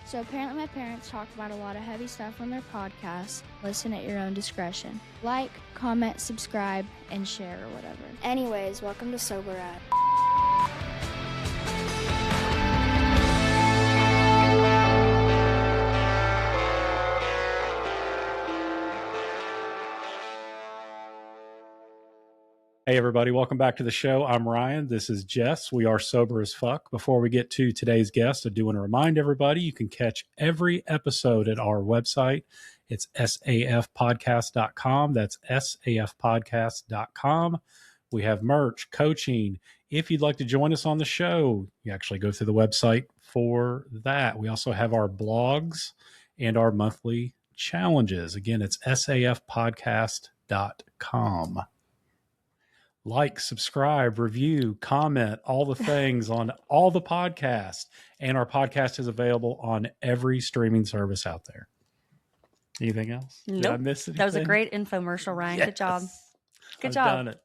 So apparently my parents talk about a lot of heavy stuff on their podcast. Listen at your own discretion. Like, comment, subscribe, and share or whatever. Anyways, welcome to Sobriety. Hey everybody, welcome back to the show. I'm Ryan. This is Jess. We are sober as fuck. Before we get to today's guest, I do want to remind everybody you can catch every episode at our website. It's safpodcast.com. That's safpodcast.com. We have merch, coaching. If you'd like to join us on the show, you actually go through the website for that. We also have our blogs and our monthly challenges. Again, it's safpodcast.com. Like, subscribe, review, comment, all the things on all the podcasts. And our podcast is available on every streaming service out there. Anything else? Nope. Did I miss anything? That was a great infomercial, Ryan. Yes. Good job. Good I've job. done it.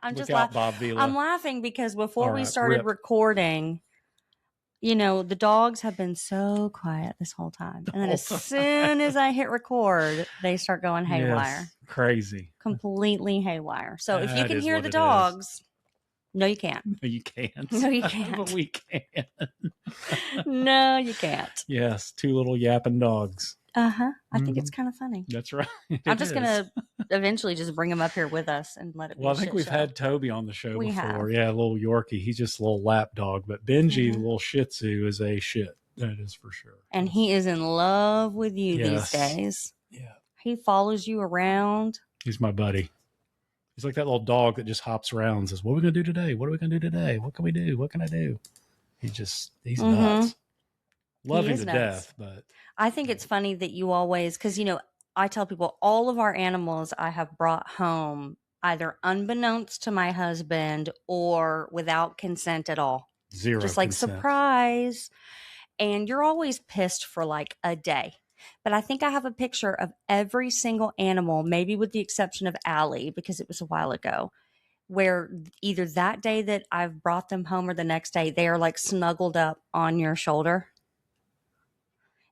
I'm Look just out, Bob Vila. I'm laughing because before All we right, started rip. recording, you know, the dogs have been so quiet this whole time. And then as soon as I hit record, they start going haywire. Yes, crazy. Completely haywire. So if you That can is hear what the it dogs, no, you can't. No, you can't. No, you can't. But we can. No, you can't. Yes, two little yapping dogs. Uh-huh. I think it's kind of funny. That's right. I'm just going to eventually just bring them up here with us and let it be Well, a I think shit we've show. had Toby on the show We before. have. Yeah, a little Yorkie. He's just a little lap dog. But Benji, the Mhm. little Shih Tzu, is a shit. That is for sure. And he is in love with you Yes. these days. Yeah, He follows you around. he's my buddy. He's like that little dog that just hops around and says, what are we going to do today? What are we going to do today? What can we do? What can I do? He's Mhm. nuts. Love him is to nuts. death, but I think it's funny that you always, because, you know, I tell people all of our animals I have brought home either unbeknownst to my husband or without consent at all. zero Just like consent. surprise. And you're always pissed for like a day. But I think I have a picture of every single animal, maybe with the exception of Allie, because it was a while ago, where either that day that I've brought them home or the next day, they are like snuggled up on your shoulder.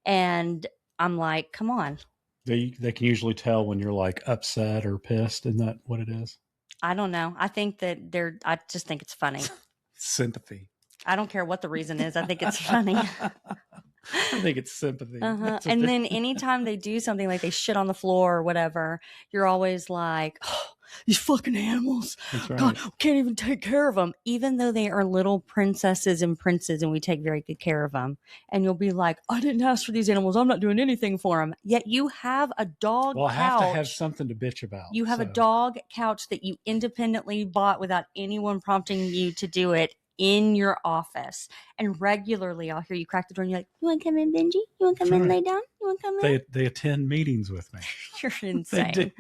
And I'm like, come on. They can usually tell when you're like upset or pissed. Isn't that what it is? I don't know. I think that I just think it's funny. Sympathy. I don't care what the reason is. I think it's funny. I think it's sympathy. Uh-huh. That's what And they- then anytime they do something like they shit on the floor or whatever, you're always like, oh, these fucking animals. That's right. God, we can't even take care of them, even though they are little princesses and princes and we take very good care of them. And you'll be like, I didn't ask for these animals. I'm not doing anything for them. Yet you have a dog Well, I couch. have to have something to bitch about. You have a so. dog couch that you independently bought without anyone prompting you to do it in your office. And regularly I'll hear you crack the door and you're like, you want to come in, Benji? You want to come That's in, right. lay down? You want to come in? They attend meetings with me. You're They insane. do.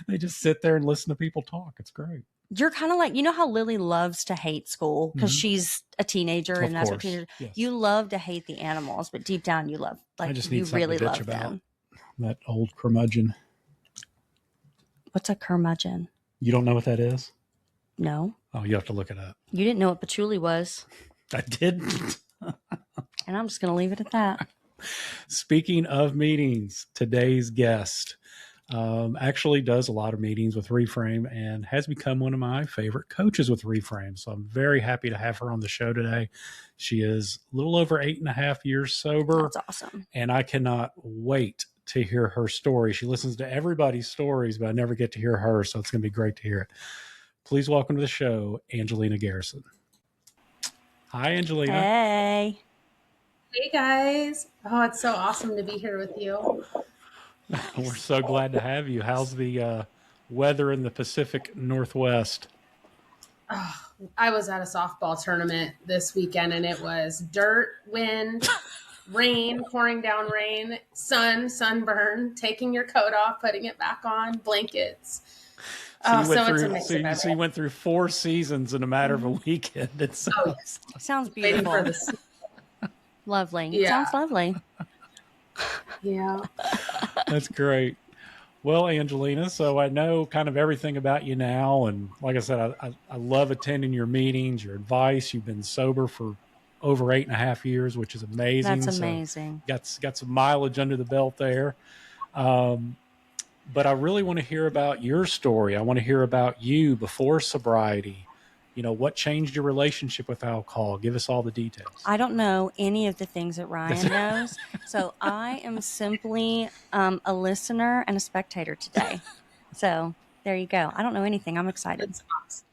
They just sit there and listen to people talk. It's great. You're kind of like, you know how Lily loves to hate school because Mhm. she's a teenager Of and that's what course. teenagers. Yes. You love to hate the animals, but deep down you love, I like just need you something really to bitch love about. them. That old curmudgeon. What's a curmudgeon? You don't know what that is? No, Oh, you have to look it up. you didn't know what patchouli was. I didn't. And I'm just going to leave it at that. Speaking of meetings, today's guest actually does a lot of meetings with Reframe and has become one of my favorite coaches with Reframe. So I'm very happy to have her on the show today. She is a little over 8.5 years sober. That's awesome. And I cannot wait to hear her story. She listens to everybody's stories, but I never get to hear hers. So it's going to be great to hear it. Please welcome to the show, Angelina Garrison. Hi, Angelina. Hey. Hey guys. Oh, it's so awesome to be here with you. We're so glad to have you. How's the weather in the Pacific Northwest? Oh, I was at a softball tournament this weekend and it was dirt, wind, rain, pouring down rain, sunburn, taking your coat off, putting it back on, blankets. So It's a mix of you everything. went through 4 seasons in a matter of a weekend. It's Oh, yes. Sounds Waiting beautiful. for the Lovely. Yeah. Sounds lovely. yeah. That's great. Well, Angelina, so I know kind of everything about you now. And like I said, I love attending your meetings, your advice. You've been sober for over 8.5 years, which is amazing. That's So amazing. got some mileage under the belt there. But I really want to hear about your story. I want to hear about you before sobriety. What changed your relationship with alcohol? Give us all the details. I don't know any of the things that Ryan knows. So I am simply a listener and a spectator today. So there you go. I don't know anything. I'm excited. It's awesome.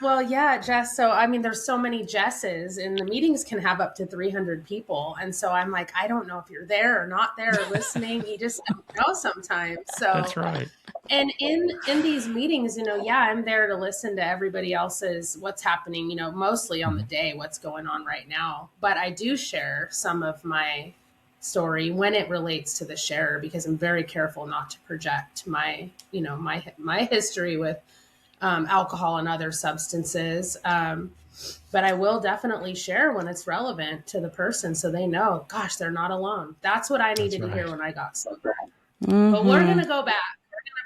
Well, yeah, Jess. So, I mean, there's so many Jesses, and the meetings can have up to 300 people. And so I'm like, I don't know if you're there or not there or listening. You just don't know sometimes. So That's right. And in these meetings, yeah, I'm there to listen to everybody else's what's happening, mostly on the day, what's going on right now. But I do share some of my story when it relates to the share, because I'm very careful not to project my history with alcohol and other substances. But I will definitely share when it's relevant to the person, so they know, gosh, they're not alone. That's what I needed to hear when I got sober. Mm-hmm. But we're going to go back.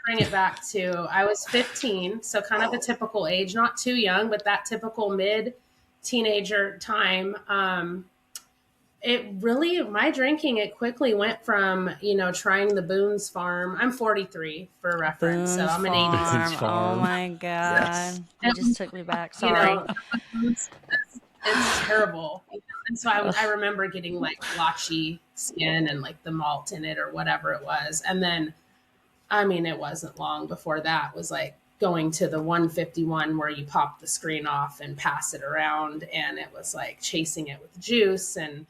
Bring it back to, I was 15, so kind of a typical age, not too young, but that typical mid teenager time. My drinking, it quickly went from, trying the Boone's Farm. I'm 43 for reference. Boone's so I'm an Farm. 80s. Oh my God. Yes. You just took me back. Sorry. It's terrible. And so I remember getting like blotchy skin and like the malt in it or whatever it was. And then, it wasn't long before that was like going to the 151 where you pop the screen off and pass it around. And it was like chasing it with juice. And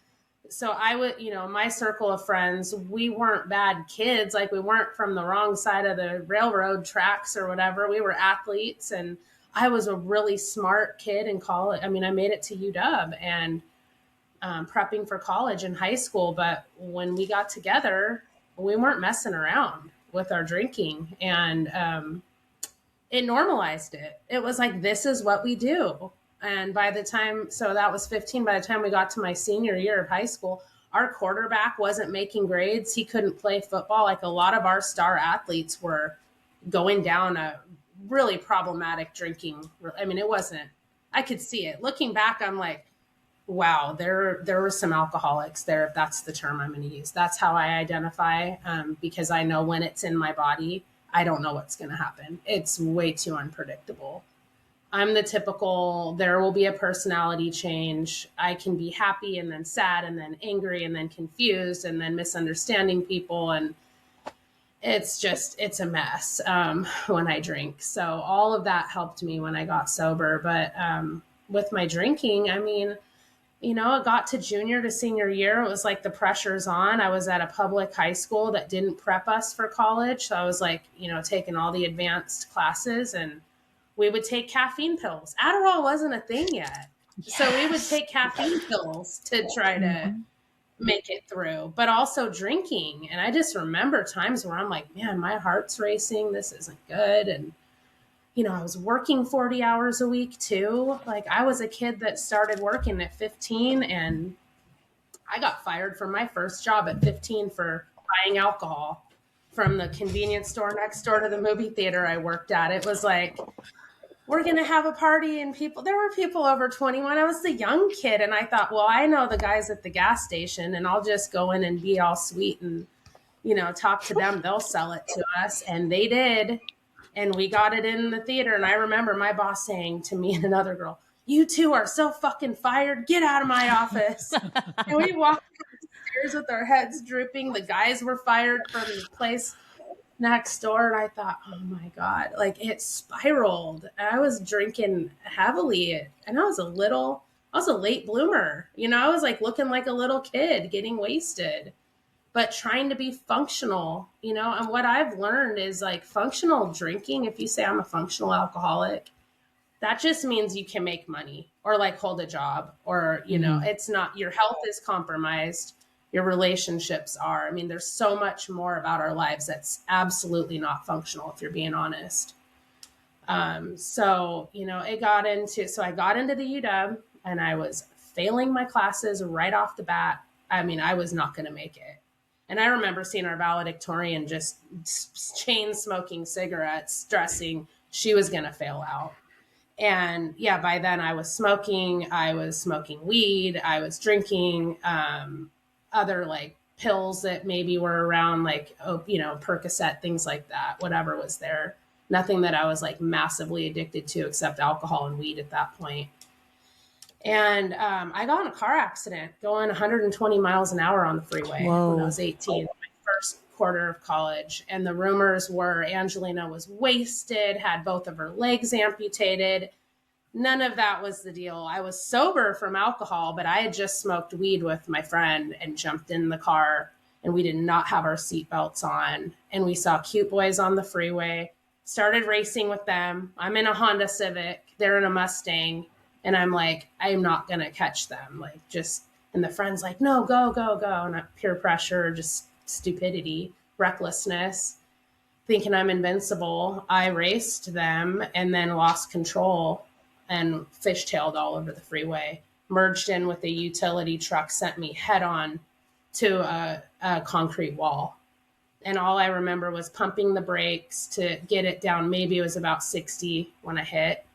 so I would, my circle of friends, we weren't bad kids. Like we weren't from the wrong side of the railroad tracks or whatever. We were athletes, and I was a really smart kid in college. I made it to UW and prepping for college and high school. But when we got together, we weren't messing around with our drinking, and it normalized it. It was like, this is what we do. And so that was 15. By the time we got to my senior year of high school, our quarterback wasn't making grades. He couldn't play football. Like a lot of our star athletes were going down a really problematic drinking. It wasn't, I could see it. Looking back, I'm like, wow, there were some alcoholics there, if that's the term I'm going to use. That's how I identify, because I know when it's in my body, I don't know what's going to happen. It's way too unpredictable. I'm the typical, there will be a personality change. I can be happy and then sad and then angry and then confused and then misunderstanding people. And it's a mess when I drink. So all of that helped me when I got sober. But with my drinking, it got to junior to senior year. It was like the pressure's on. I was at a public high school that didn't prep us for college. So I was like, taking all the advanced classes, and we would take caffeine pills. Adderall wasn't a thing yet. Yes. So we would take caffeine pills to try to make it through, but also drinking. And I just remember times where I'm like, man, my heart's racing. This isn't good. And I was working 40 hours a week too. Like I was a kid that started working at 15, and I got fired from my first job at 15 for buying alcohol from the convenience store next door to the movie theater I worked at. It was like, we're going to have a party, and there were people over 21. I was the young kid. And I thought, well, I know the guys at the gas station, and I'll just go in and be all sweet and, talk to them. They'll sell it to us. And they did. And we got it in the theater. And I remember my boss saying to me and another girl, "You two are so fucking fired. Get out of my office." And we walked upstairs with our heads drooping. The guys were fired from the place next door. And I thought, oh my God, like it spiraled. I was drinking heavily, and I was a late bloomer. I was like looking like a little kid getting wasted, but trying to be functional, and what I've learned is like functional drinking. If you say I'm a functional alcoholic, that just means you can make money or like hold a job, or, it's not, your health is compromised. Your relationships are. There's so much more about our lives that's absolutely not functional, if you're being honest. So I got into the UW, and I was failing my classes right off the bat. I was not going to make it. And I remember seeing our valedictorian just chain smoking cigarettes, stressing she was going to fail out. And yeah, by then I was smoking weed, I was drinking other like pills that maybe were around, like, Percocet, things like that, whatever was there. Nothing that I was like massively addicted to except alcohol and weed at that point. And I got in a car accident going 120 miles an hour on the freeway when I was 18, my first quarter of college. And the rumors were Angelina was wasted, had both of her legs amputated. None of that was the deal. I was sober from alcohol, but I had just smoked weed with my friend and jumped in the car, and we did not have our seatbelts on. And we saw cute boys on the freeway, started racing with them. I'm in a Honda Civic, they're in a Mustang. And I'm like, I'm not going to catch them. Like, just, and the friend's like, no, go, go, go. And peer pressure, just stupidity, recklessness, thinking I'm invincible. I raced them and then lost control and fishtailed all over the freeway, merged in with a utility truck, sent me head on to a concrete wall. And all I remember was pumping the brakes to get it down. Maybe it was about 60 when I hit.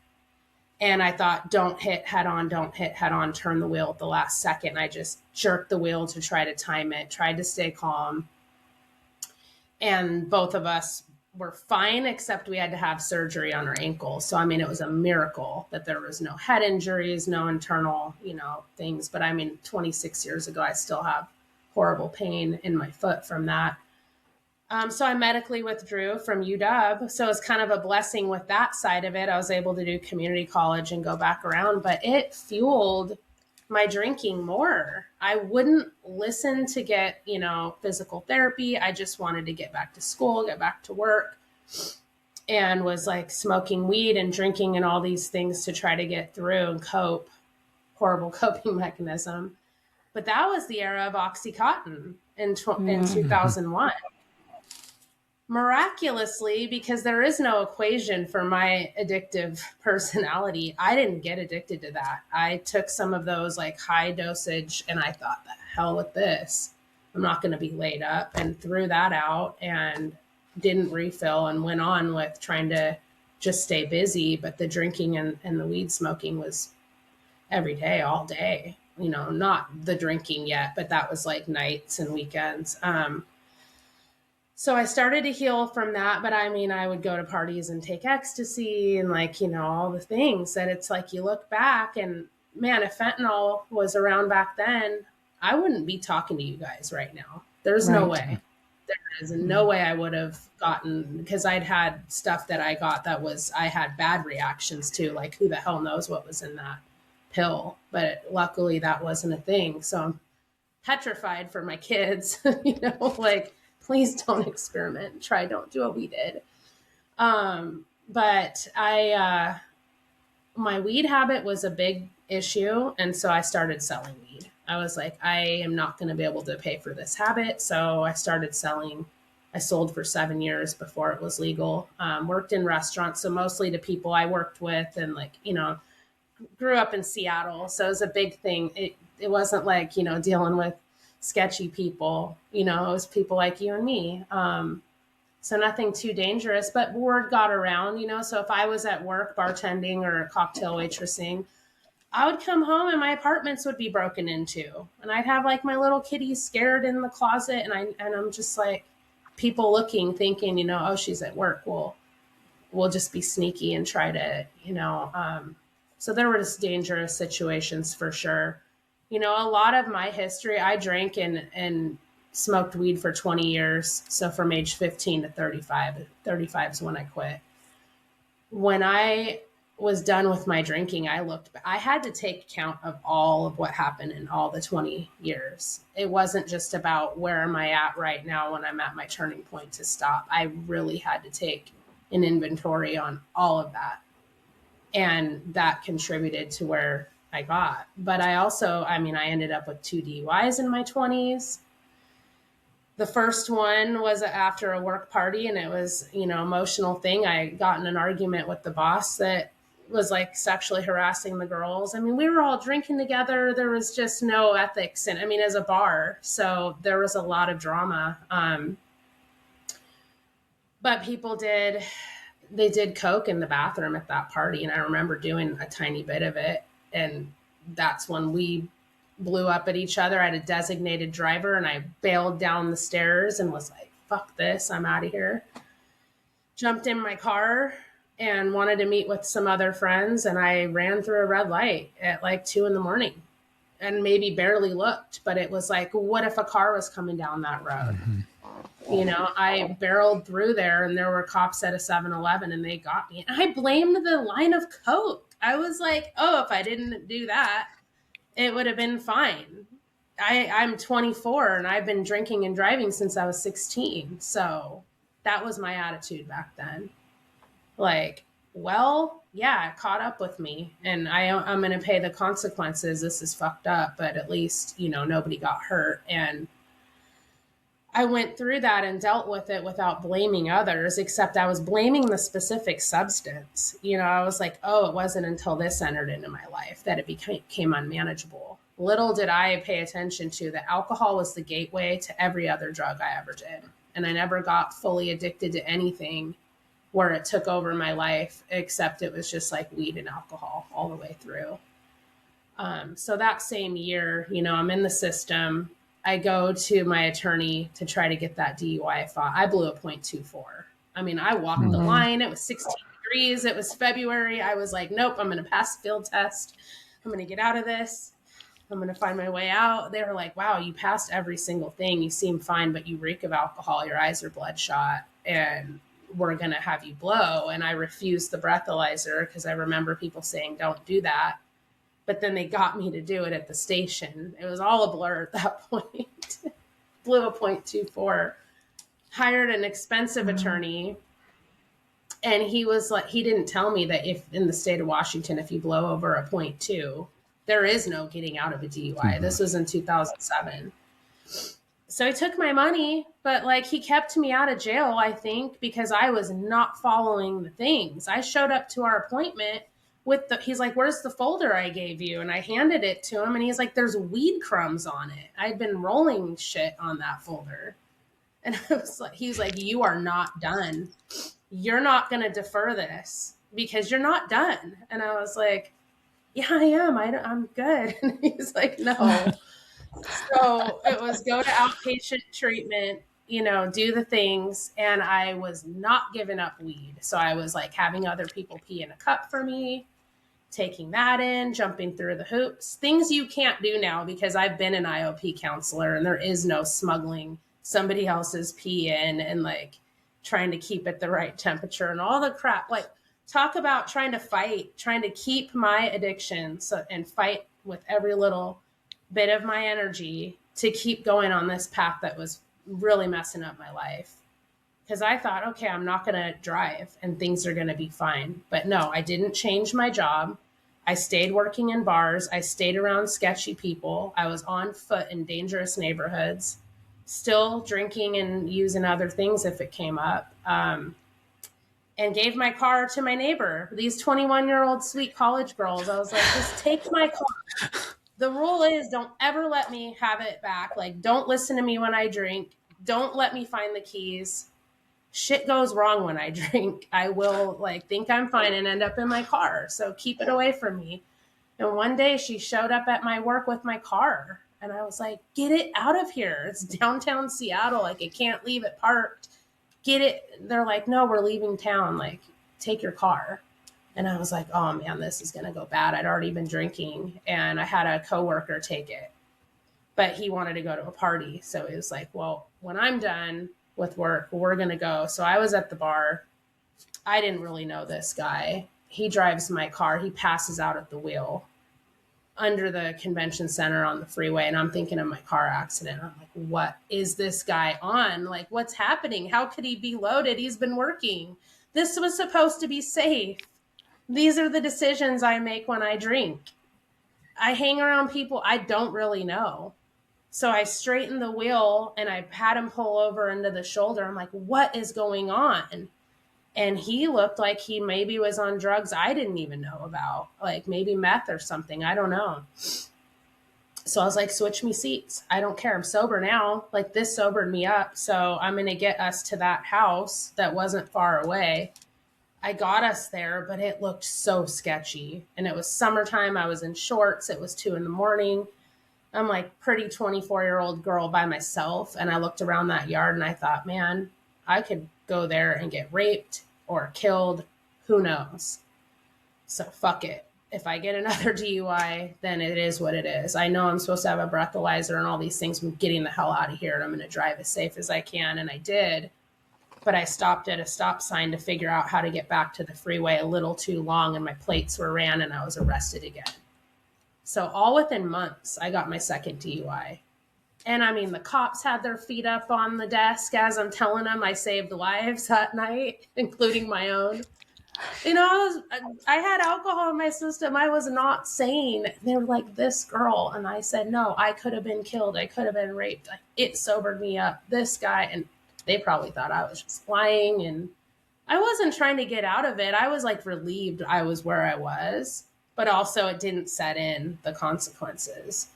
And I thought, don't hit head on, turn the wheel at the last second. I just jerked the wheel to try to time it, tried to stay calm. And both of us were fine, except we had to have surgery on our ankle. So, I mean, it was a miracle that there was no head injuries, no internal, things. But I mean, 26 years ago, I still have horrible pain in my foot from that. So I medically withdrew from UW. So it's kind of a blessing with that side of it. I was able to do community college and go back around, but it fueled my drinking more. I wouldn't listen to get, physical therapy. I just wanted to get back to school, get back to work, and was like smoking weed and drinking and all these things to try to get through and cope. Horrible coping mechanism. But that was the era of Oxycontin in 2001. Miraculously, because there is no equation for my addictive personality, I didn't get addicted to that. I took some of those like high dosage and I thought, the hell with this. I'm not going to be laid up, and threw that out and didn't refill and went on with trying to just stay busy. But the drinking and the weed smoking was every day, all day, not the drinking yet, but that was like nights and weekends. So I started to heal from that, but I mean, I would go to parties and take ecstasy and all the things that it's like, you look back and man, if fentanyl was around back then, I wouldn't be talking to you guys right now. There's no way. There is no way I would have gotten, because I'd had stuff that I got that I had bad reactions to, like who the hell knows what was in that pill, but luckily that wasn't a thing. So I'm petrified for my kids, please don't experiment. Don't do what we did. But my weed habit was a big issue. And so I started selling weed. I was like, I am not going to be able to pay for this habit. So I started selling. I sold for 7 years before it was legal. Worked in restaurants. So mostly to people I worked with and grew up in Seattle. So it was a big thing. It wasn't like, dealing with sketchy people, it was people like you and me. So nothing too dangerous, but word got around, so if I was at work bartending or cocktail waitressing, I would come home and my apartments would be broken into, and I'd have like my little kitties scared in the closet. And I'm just like, people looking, thinking, oh, she's at work. We'll just be sneaky and try to, so there were just dangerous situations for sure. A lot of my history, I drank and smoked weed for 20 years. So from age 15 to 35 is when I quit. When I was done with my drinking, I had to take count of all of what happened in all the 20 years. It wasn't just about where am I at right now when I'm at my turning point to stop. I really had to take an inventory on all of that. And that contributed to where I got. But I also, I ended up with 2 DUIs in my 20s. The first one was after a work party, and it was, emotional thing. I got in an argument with the boss that was like sexually harassing the girls. We were all drinking together. There was just no ethics. And as a bar, so there was a lot of drama. But people did, they did coke in the bathroom at that party, and I remember doing a tiny bit of it, and that's when we blew up at each other. I had a designated driver, and I bailed down the stairs and was like, fuck this, I'm out of here. Jumped in my car and wanted to meet with some other friends, and I ran through a red light at like 2 a.m. and maybe barely looked, but it was like, what if a car was coming down that road? You know, I barreled through there, and there were cops at a 7-Eleven, and they got me. And I blamed the line of coke. I was like, oh, if I didn't do that, it would have been fine. I'm 24, and I've been drinking and driving since I was 16. So that was my attitude back then. Like, well, yeah, it caught up with me, and I'm going to pay the consequences. This is fucked up, but at least, you know, nobody got hurt. And I went through that and dealt with it without blaming others, except I was blaming the specific substance. You know, I was like, oh, it wasn't until this entered into my life that it became unmanageable. Little did I pay attention to that alcohol was the gateway to every other drug I ever did. And I never got fully addicted to anything where it took over my life, except it was just like weed and alcohol all the way through. So that same year, you know, I'm in the system. I go to my attorney to try to get that DUI fought. I blew a .24. I mean, I walked the line. It was 16 degrees. It was February. I was like, nope, I'm going to pass the field test. I'm going to get out of this. I'm going to find my way out. They were like, wow, you passed every single thing. You seem fine, but you reek of alcohol. Your eyes are bloodshot, and we're going to have you blow. And I refused the breathalyzer because I remember people saying, don't do that. But then they got me to do it at the station. It was all a blur at that point. Blew a .24. Hired an expensive attorney. And he was like, he didn't tell me that if in the state of Washington, if you blow over a .2, there is no getting out of a DUI. This was in 2007. So he took my money, but like he kept me out of jail, I think, because I was not following the things. I showed up to our appointment he's like, where's the folder I gave you? And I handed it to him, and he's like, there's weed crumbs on it. I'd been rolling shit on that folder. And I was like, he was like, you are not done. You're not going to defer this because you're not done. And I was like, yeah, I am. I'm good. And he's like, no. So it was go to outpatient treatment, you know, do the things. And I was not giving up weed. So I was like having other people pee in a cup for me, taking that in, jumping through the hoops, things you can't do now because I've been an IOP counselor, and there is no smuggling somebody else's pee in and like trying to keep it the right temperature and all the crap. Like, talk about trying to keep my addiction and fight with every little bit of my energy to keep going on this path that was really messing up my life. Because I thought, okay, I'm not going to drive and things are going to be fine. But no, I didn't change my job. I stayed working in bars. I stayed around sketchy people. I was on foot in dangerous neighborhoods, still drinking and using other things if it came up, and gave my car to my neighbor, these 21-year-old sweet college girls. I was like, just take my car. The rule is don't ever let me have it back. Like, don't listen to me when I drink. Don't let me find the keys. Shit goes wrong when I drink. I will like think I'm fine and end up in my car. So keep it away from me. And one day she showed up at my work with my car, and I was like, get it out of here. It's downtown Seattle. Like, I can't leave it parked. Get it. They're like, no, we're leaving town. Like, take your car. And I was like, oh man, this is going to go bad. I'd already been drinking, and I had a coworker take it, but he wanted to go to a party. So it was like, well, when I'm done with work, we're going to go. So I was at the bar. I didn't really know this guy. He drives my car. He passes out at the wheel under the convention center on the freeway. And I'm thinking of my car accident. I'm like, what is this guy on? Like, what's happening? How could he be loaded? He's been working. This was supposed to be safe. These are the decisions I make when I drink. I hang around people I don't really know. So I straightened the wheel and I had him pull over into the shoulder. I'm like, what is going on? And he looked like he maybe was on drugs I didn't even know about, like maybe meth or something. I don't know. So I was like, switch me seats. I don't care. I'm sober now. Like, this sobered me up. So I'm going to get us to that house that wasn't far away. I got us there, but it looked so sketchy. And it was summertime. I was in shorts. It was 2 a.m. I'm like pretty 24-year-old girl by myself. And I looked around that yard and I thought, man, I could go there and get raped or killed. Who knows? So fuck it. If I get another DUI, then it is what it is. I know I'm supposed to have a breathalyzer and all these things. I'm getting the hell out of here and I'm going to drive as safe as I can. And I did. But I stopped at a stop sign to figure out how to get back to the freeway a little too long and my plates were ran and I was arrested again. So all within months, I got my second DUI. And I mean, the cops had their feet up on the desk as I'm telling them I saved lives that night, including my own. You know, I had alcohol in my system. I was not sane. They were like, this girl. And I said, no, I could have been killed. I could have been raped. It sobered me up. This guy. And they probably thought I was just lying. And I wasn't trying to get out of it. I was like relieved I was where I was. But also it didn't set in the consequences.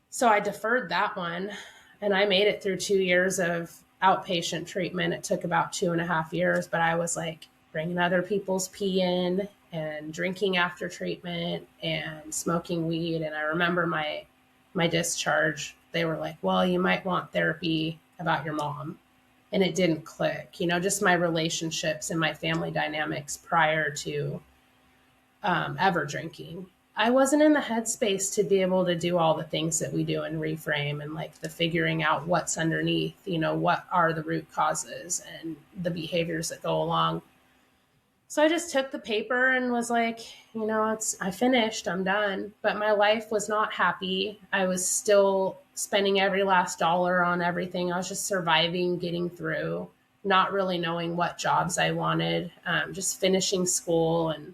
So I deferred that one. And I made it through 2 years of outpatient treatment. It took about 2.5 years. But I was like, bringing other people's pee in and drinking after treatment and smoking weed. And I remember my discharge, they were like, well, you might want therapy about your mom. And it didn't click, you know, just my relationships and my family dynamics prior to ever drinking. I wasn't in the headspace to be able to do all the things that we do in Reframe and like the figuring out what's underneath, you know, what are the root causes and the behaviors that go along. So I just took the paper and was like, you know, I finished, I'm done. But my life was not happy. I was still spending every last dollar on everything. I was just surviving, getting through, not really knowing what jobs I wanted, just finishing school and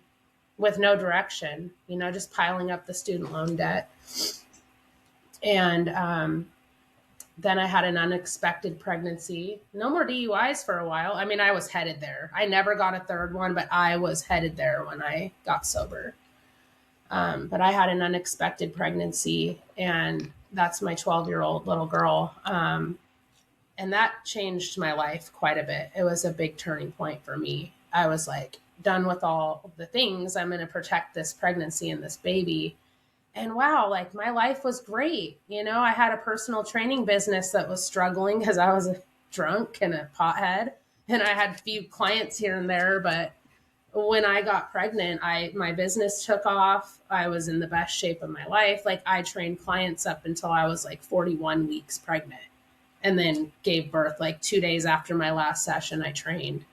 with no direction, you know, just piling up the student loan debt. And then I had an unexpected pregnancy. No more DUIs for a while. I mean, I was headed there. I never got a third one, but I was headed there when I got sober. But I had an unexpected pregnancy, and that's my 12-year-old little girl. And that changed my life quite a bit. It was a big turning point for me. I was like, done with all the things. I'm going to protect this pregnancy and this baby. And wow, like my life was great. You know, I had a personal training business that was struggling because I was a drunk and a pothead. And I had a few clients here and there. But when I got pregnant, my business took off. I was in the best shape of my life. Like I trained clients up until I was like 41 weeks pregnant and then gave birth like 2 days after my last session I trained.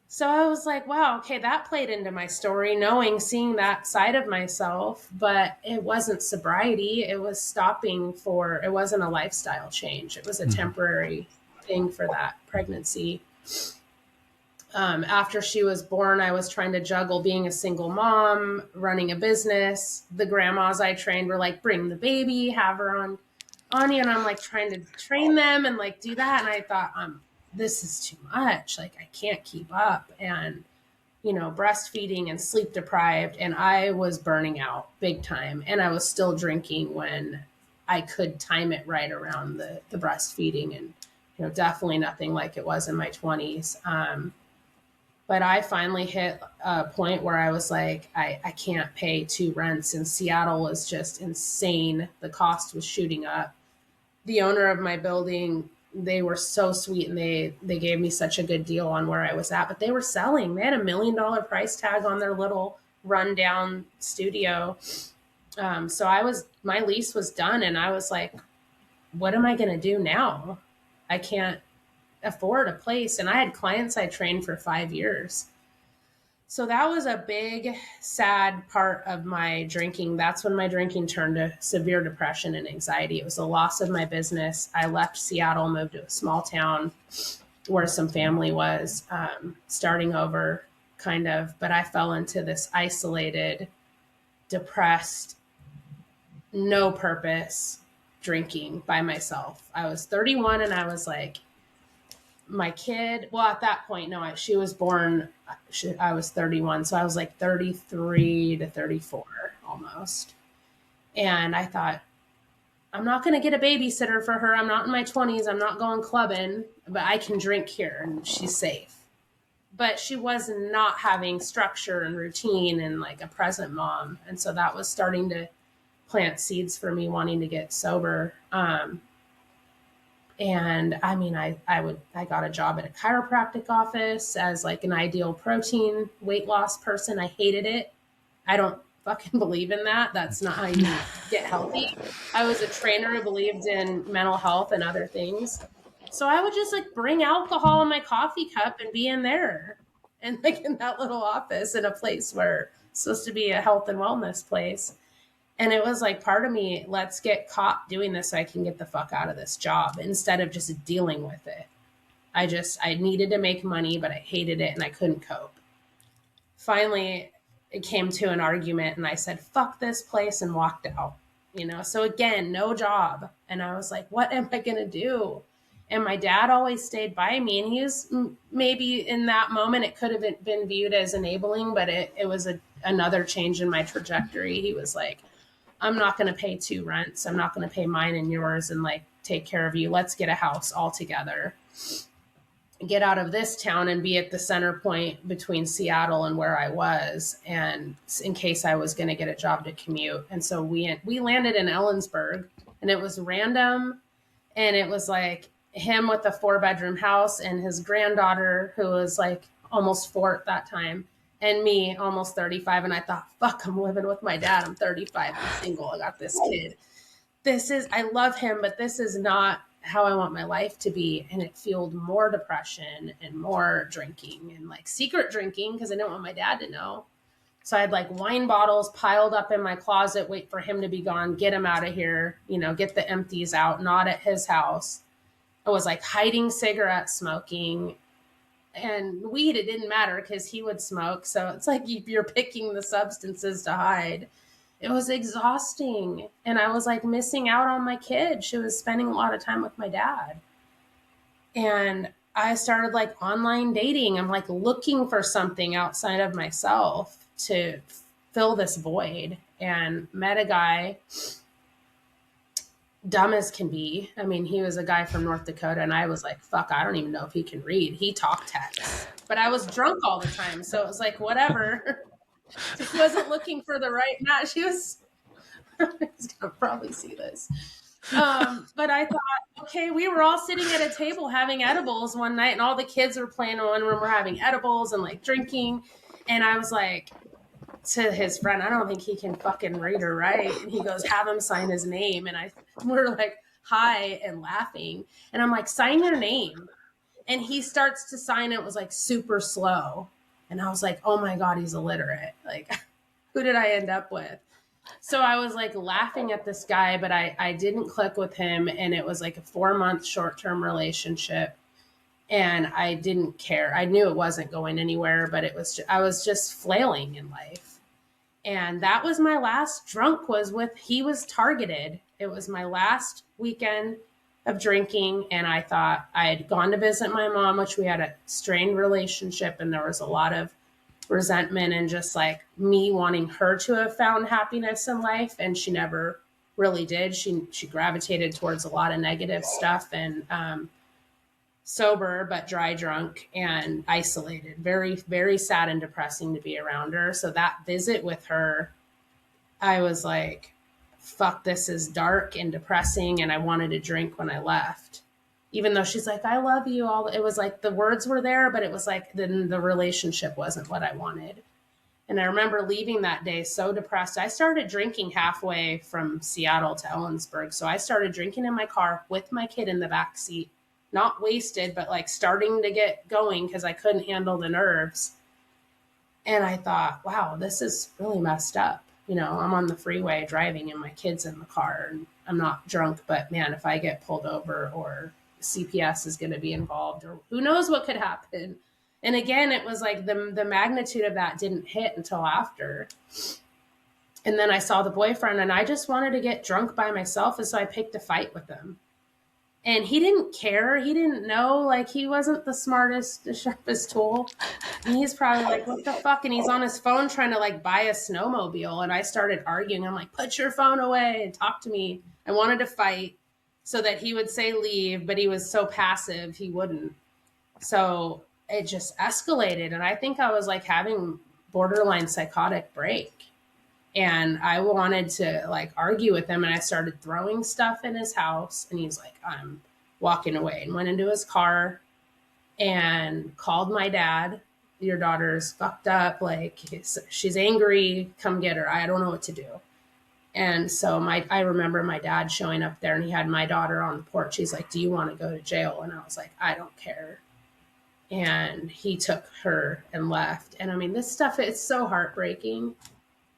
So I was like, wow, okay, that played into my story, seeing that side of myself, but it wasn't sobriety. It was it wasn't a lifestyle change. It was a temporary thing for that pregnancy. After she was born, I was trying to juggle being a single mom, running a business. The grandmas I trained were like, bring the baby, have her on you. And I'm like trying to train them and like do that. And I thought, this is too much. Like I can't keep up, and, you know, breastfeeding and sleep deprived. And I was burning out big time. And I was still drinking when I could time it right around the breastfeeding, and, you know, definitely nothing like it was in my 20s. But I finally hit a point where I was like, I can't pay 2 rents. And Seattle was just insane. The cost was shooting up. The owner of my building, they were so sweet, and they gave me such a good deal on where I was at, but they were selling. They had $1 million price tag on their little rundown studio. So my lease was done, and I was like, what am I going to do now? I can't afford a place. And I had clients I trained for 5 years. So that was a big, sad part of my drinking. That's when my drinking turned to severe depression and anxiety. It was the loss of my business. I left Seattle, moved to a small town where some family was, starting over kind of, but I fell into this isolated, depressed, no purpose drinking by myself. I was 31 and I was like, my kid, well, at that point, no, she was born, I was 31. So I was like 33 to 34 almost. And I thought, I'm not going to get a babysitter for her. I'm not in my 20s. I'm not going clubbing, but I can drink here and she's safe. but she was not having structure and routine and like a present mom. And so that was starting to plant seeds for me wanting to get sober. And I mean, I got a job at a chiropractic office as like an ideal protein weight loss person. I hated it. I don't fucking believe in that. That's not how you get healthy. I was a trainer who believed in mental health and other things. So I would just like bring alcohol in my coffee cup and be in there and like in that little office in a place where it's supposed to be a health and wellness place. And it was like part of me, let's get caught doing this so I can get the fuck out of this job instead of just dealing with it. I needed to make money, but I hated it and I couldn't cope. Finally, it came to an argument and I said, fuck this place, and walked out, So again, no job. And I was like, what am I going to do? And my dad always stayed by me, and he was maybe in that moment, it could have been viewed as enabling, but it was another change in my trajectory. He was like, I'm not going to pay 2 rents. I'm not going to pay mine and yours and like take care of you. Let's get a house all together. Get out of this town and be at the center point between Seattle and where I was, and in case I was going to get a job to commute. And so we landed in Ellensburg, and it was random, and it was like him with a 4-bedroom house and his granddaughter who was like almost 4 at that time, and me almost 35. And I thought, fuck, I'm living with my dad. I'm 35. I'm single. I got this kid. I love him, but this is not how I want my life to be. And it fueled more depression and more drinking and like secret drinking because I didn't want my dad to know. So I had like wine bottles piled up in my closet, wait for him to be gone, get him out of here, get the empties out, not at his house. I was like hiding cigarette smoking, and weed, it didn't matter because he would smoke. So it's like you're picking the substances to hide. It was exhausting. And I was like missing out on my kid. She was spending a lot of time with my dad. And I started like online dating. I'm like looking for something outside of myself to fill this void, and met a guy, dumb as can be. I mean, he was a guy from North Dakota, and I was like, fuck, I don't even know if he can read. He talked text, but I was drunk all the time. So it was like, whatever. He wasn't looking for the right match. He was, he's gonna probably see this. But I thought, okay, we were all sitting at a table having edibles one night, and all the kids were playing in one room. We're having edibles and like drinking. And I was like, to his friend, I don't think he can fucking read or write. And he goes, have him sign his name. And we're like high and laughing. And I'm like, sign your name. And he starts to sign. It was like super slow. And I was like, oh my God, he's illiterate. Like, who did I end up with? So I was like laughing at this guy, but I didn't click with him. And it was like a 4-month short-term relationship. And I didn't care. I knew it wasn't going anywhere, but I was just flailing in life. And that was my last drunk, he was targeted. It was my last weekend of drinking. And I thought I had gone to visit my mom, which we had a strained relationship. And there was a lot of resentment and just like me wanting her to have found happiness in life. And she never really did. She gravitated towards a lot of negative stuff, and sober, but dry drunk and isolated. Very, very sad and depressing to be around her. So that visit with her, I was like, fuck, this is dark and depressing. And I wanted to drink when I left, even though she's like, I love you all. It was like the words were there, but it was like then the relationship wasn't what I wanted. And I remember leaving that day so depressed. I started drinking halfway from Seattle to Ellensburg. So I started drinking in my car with my kid in the back seat. Not wasted, but like starting to get going because I couldn't handle the nerves. And I thought, wow, this is really messed up. I'm on the freeway driving and my kid's in the car, and I'm not drunk, but man, if I get pulled over or CPS is going to be involved, or who knows what could happen. And again, it was like the magnitude of that didn't hit until after. And then I saw the boyfriend, and I just wanted to get drunk by myself. And so I picked a fight with him. And he didn't care. He didn't know. Like, he wasn't the smartest, the sharpest tool. And he's probably like, what the fuck? And he's on his phone trying to like buy a snowmobile. And I started arguing. I'm like, put your phone away and talk to me. I wanted to fight so that he would say leave, but he was so passive, he wouldn't. So it just escalated. And I think I was like having borderline psychotic break. And I wanted to like argue with him, and I started throwing stuff in his house, and he's like, I'm walking away, and went into his car and called my dad. Your daughter's fucked up. Like, she's angry. Come get her. I don't know what to do. And so I remember my dad showing up there, and he had my daughter on the porch. He's like, do you want to go to jail? And I was like, I don't care. And he took her and left. And I mean, this stuff, it's so heartbreaking,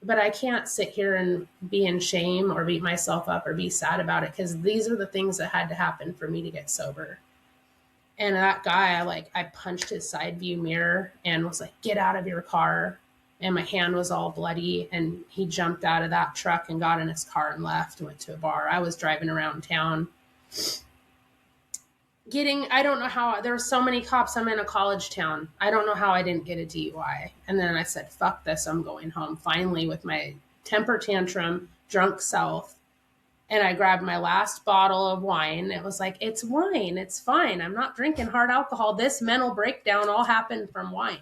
but I can't sit here and be in shame or beat myself up or be sad about it, because these are the things that had to happen for me to get sober. And that guy, I punched his side view mirror and was like, get out of your car. And my hand was all bloody. And he jumped out of that truck and got in his car and left and went to a bar. I was driving around town I don't know how, there were so many cops. I'm in a college town. I don't know how I didn't get a DUI. And then I said, fuck this. I'm going home finally with my temper tantrum, drunk self. And I grabbed my last bottle of wine. It was like, it's wine. It's fine. I'm not drinking hard alcohol. This mental breakdown all happened from wine.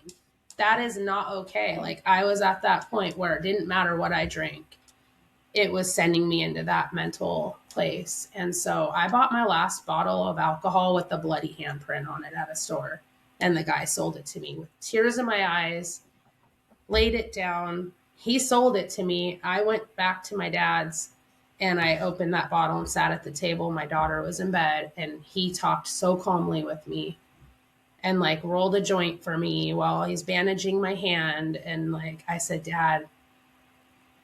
That is not okay. Like, I was at that point where it didn't matter what I drank. It was sending me into that mental place. And so I bought my last bottle of alcohol with the bloody handprint on it at a store. And the guy sold it to me with tears in my eyes, laid it down. He sold it to me. I went back to my dad's and I opened that bottle and sat at the table. My daughter was in bed, and he talked so calmly with me and like rolled a joint for me while he's bandaging my hand. And like, I said, Dad,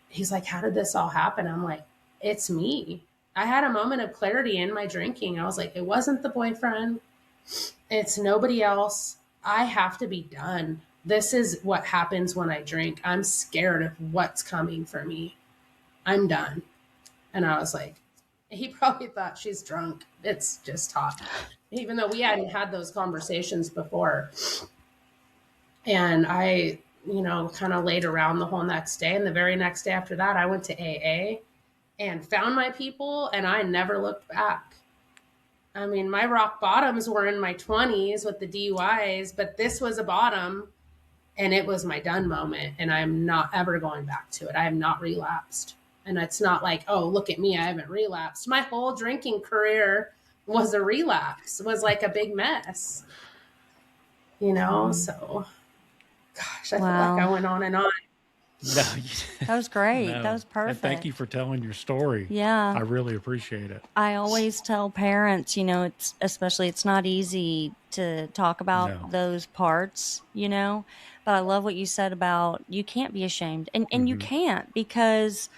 he's like, how did this all happen? I'm like, it's me. I had a moment of clarity in my drinking. I was like, it wasn't the boyfriend. It's nobody else. I have to be done. This is what happens when I drink. I'm scared of what's coming for me. I'm done. And I was like, he probably thought she's drunk. It's just talk. Even though we hadn't had those conversations before. And I, kind of laid around the whole next day. And the very next day after that, I went to AA and found my people, and I never looked back. I mean, my rock bottoms were in my 20s with the DUIs, but this was a bottom, and it was my done moment. And I'm not ever going back to it. I have not relapsed. And it's not like, oh, look at me, I haven't relapsed. My whole drinking career was a relapse, was like a big mess, So, gosh, I feel like I went on and on. No, That was great. no. That was perfect. And thank you for telling your story. Yeah. I really appreciate it. I always tell parents, it's not easy to talk about those parts, but I love what you said about you can't be ashamed. And you can't, because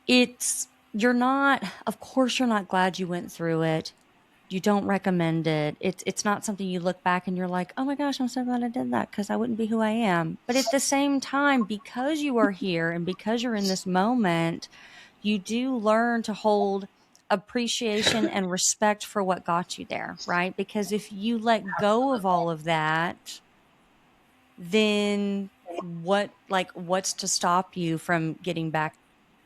of course you're not glad you went through it. You don't recommend it. It's not something you look back and you're like, oh my gosh, I'm so glad I did that, because I wouldn't be who I am. But at the same time, because you are here and because you're in this moment, you do learn to hold appreciation and respect for what got you there, right? Because if you let go of all of that, then what's to stop you from getting back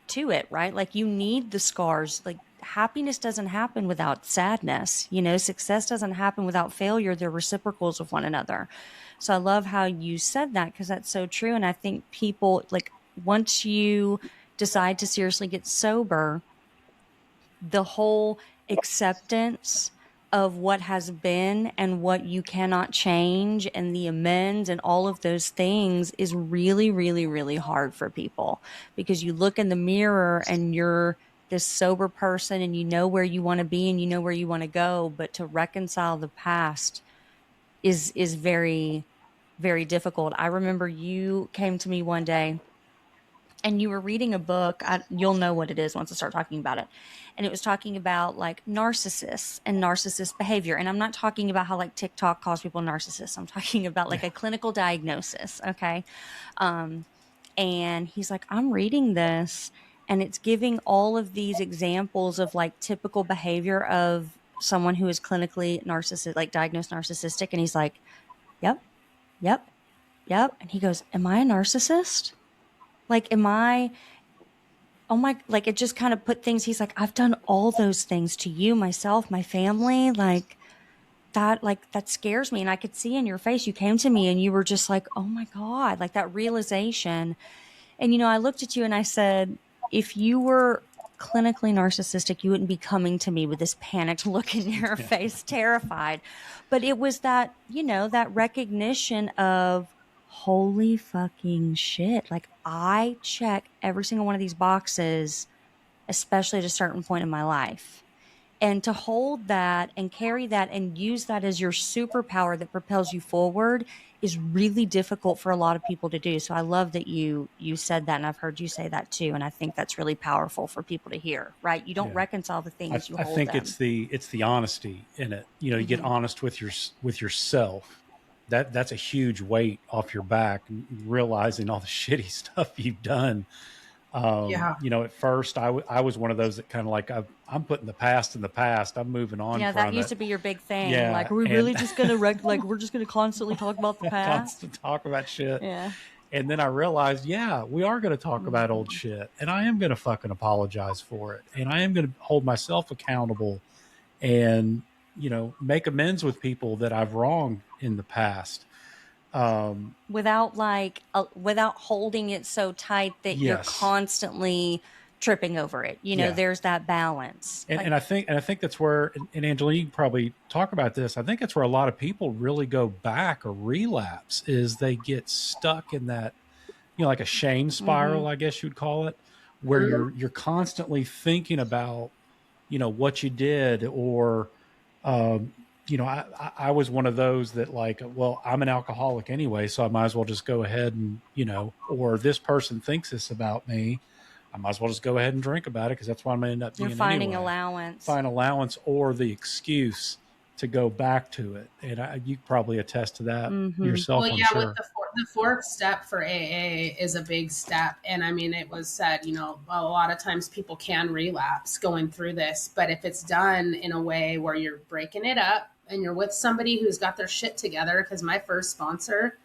to it, right? Like, you need the scars. Like, happiness doesn't happen without sadness. Success doesn't happen without failure. They're reciprocals of one another. So I love how you said that, because that's so true. And I think people, like, once you decide to seriously get sober, the whole acceptance of what has been and what you cannot change and the amends and all of those things is really, really, really hard for people, because you look in the mirror and you're this sober person and you know where you want to be and you know where you want to go, but to reconcile the past is very, very difficult. I remember you came to me one day and you were reading a book. You'll know what it is once I start talking about it. And it was talking about like narcissists and narcissist behavior. And I'm not talking about how like TikTok calls people narcissists. I'm talking about like a clinical diagnosis. Okay. And he's like, I'm reading this and it's giving all of these examples of like typical behavior of someone who is clinically narcissistic, like diagnosed narcissistic. And he's like, yep. And he goes, am I a narcissist? Like, like it just kind of put things, he's like, I've done all those things to you, myself, my family. Like, that scares me. And I could see in your face, you came to me and you were just like, oh my God, like that realization. And, I looked at you and I said, if you were clinically narcissistic, you wouldn't be coming to me with this panicked look in your face, terrified. But it was that, that recognition of, holy fucking shit. Like, I check every single one of these boxes, especially at a certain point in my life. And to hold that and carry that and use that as your superpower that propels you forward is really difficult for a lot of people to do. So I love that you said that, and I've heard you say that too. And I think that's really powerful for people to hear, right? You don't reconcile the things, you hold them. I think it's the honesty in it. You get honest with yourself. That's a huge weight off your back, realizing all the shitty stuff you've done. At first I was one of those that kind of like, I'm putting the past in the past. I'm moving on. Yeah, that used to be your big thing. Yeah, like, are we really just going to we're just going to constantly talk about the past? Constant talk about shit. Yeah. And then I realized, we are going to talk about old shit, and I am going to fucking apologize for it, and I am going to hold myself accountable, and make amends with people that I've wronged in the past. Without holding it so tight that you're constantly tripping over it. There's that balance. And I think that's where, and Angelina, you can probably talk about this. I think that's where a lot of people really go back or relapse, is they get stuck in that, like a shame spiral, I guess you'd call it, where you're constantly thinking about, what you did, or, I was one of those that, like, well, I'm an alcoholic anyway, so I might as well just go ahead and, or this person thinks this about me, I might as well just go ahead and drink about it, because that's what I'm going to end up doing. You're finding anyway. Find allowance or the excuse to go back to it. And you probably attest to that yourself. Well, I'm sure. With the fourth step for AA is a big step. And I mean, it was said, a lot of times people can relapse going through this, but if it's done in a way where you're breaking it up and you're with somebody who's got their shit together, because my first sponsor,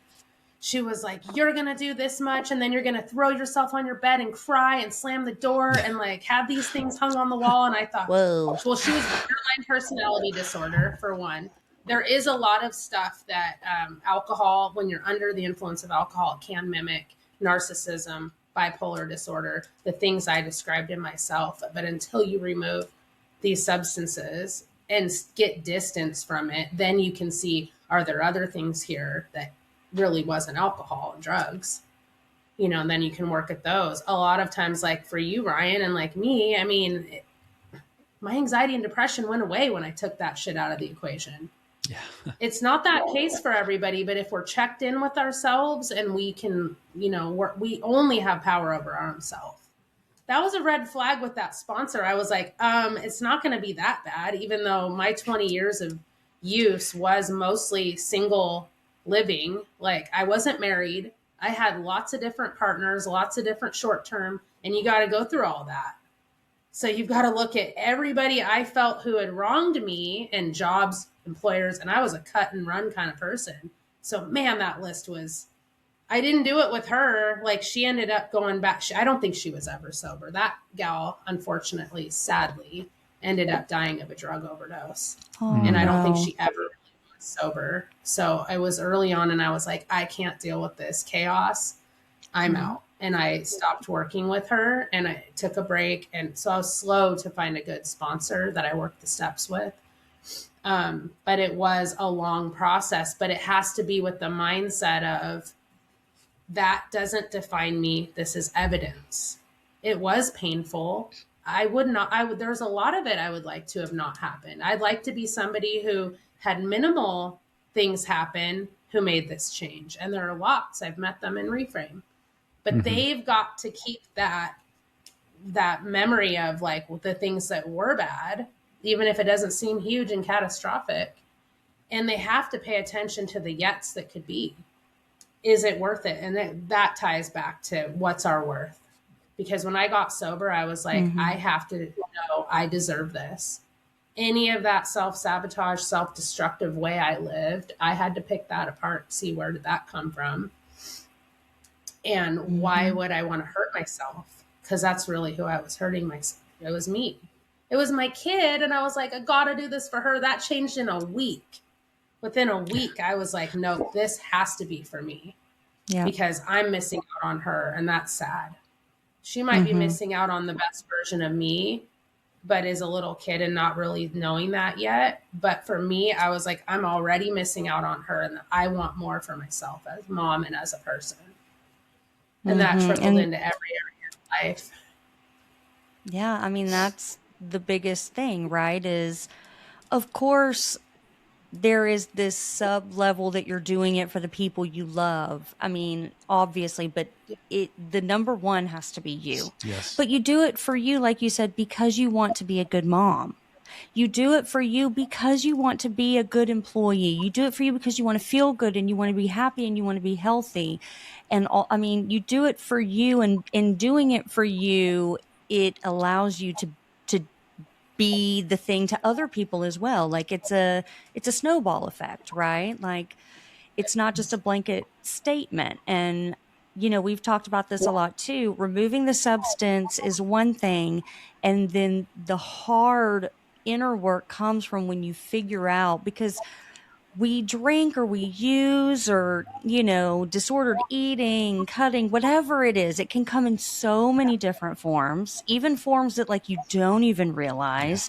she was like, you're going to do this much, and then you're going to throw yourself on your bed and cry and slam the door and like have these things hung on the wall. And I thought, whoa. Well, she was borderline personality disorder, for one. There is a lot of stuff that alcohol, when you're under the influence of alcohol, it can mimic narcissism, bipolar disorder, the things I described in myself. But until you remove these substances and get distance from it, then you can see, are there other things here that really wasn't alcohol and drugs, and then you can work at those. A lot of times, like for you, Ryan, and like me, I mean, my anxiety and depression went away when I took that shit out of the equation. Yeah. It's not that case for everybody, but if we're checked in with ourselves and we can, we only have power over our own self. That was a red flag with that sponsor. I was like, it's not going to be that bad, even though my 20 years of use was mostly single living. Like, I wasn't married. I had lots of different partners, lots of different short term, and you got to go through all that. So you've got to look at everybody I felt who had wronged me, and jobs, employers, and I was a cut and run kind of person. So man, that list was, I didn't do it with her. Like, she ended up going back. I don't think she was ever sober. That gal, unfortunately, sadly, ended up dying of a drug overdose. I don't think she ever sober. So I was early on, and I was like, I can't deal with this chaos. I'm out. And I stopped working with her, and I took a break. And so I was slow to find a good sponsor that I worked the steps with. But it was a long process, but it has to be with the mindset of, that doesn't define me. This is evidence. It was painful. There's a lot of it I would like to have not happened. I'd like to be somebody who had minimal things happen who made this change. And there are lots. I've met them in Reframe. But they've got to keep that memory of, like, the things that were bad, even if it doesn't seem huge and catastrophic. And they have to pay attention to the yets that could be. Is it worth it? And that ties back to, what's our worth? Because when I got sober, I was like, I have to know I deserve this. Any of that self-sabotage, self-destructive way I lived, I had to pick that apart, see where did that come from? And why would I want to hurt myself? Because that's really who I was hurting myself. It was me. It was my kid. And I was like, I got to do this for her. That changed in a week. within a week, I was like, no, this has to be for me because I'm missing out on her. And that's sad. She might be missing out on the best version of me, but is a little kid and not really knowing that yet. But for me, I was like, I'm already missing out on her, and I want more for myself as mom and as a person. And that trickled into every area of life. Yeah, I mean, that's the biggest thing, right? Is, of course, there is this sub level that you're doing it for the people you love. I mean, obviously, but the number one has to be you. Yes. But you do it for you, like you said, because you want to be a good mom. You do it for you because you want to be a good employee. You do it for you because you want to feel good and you want to be happy and you want to be healthy. And I mean, you do it for you, and in doing it for you, it allows you to be the thing to other people as well. Like it's a snowball effect, right? Like it's not just a blanket statement. And, you know, we've talked about this a lot too. Removing the substance is one thing. And then the hard inner work comes from when you figure out, because we drink or we use or, you know, disordered eating, cutting, whatever it is, it can come in so many different forms, even forms that like you don't even realize.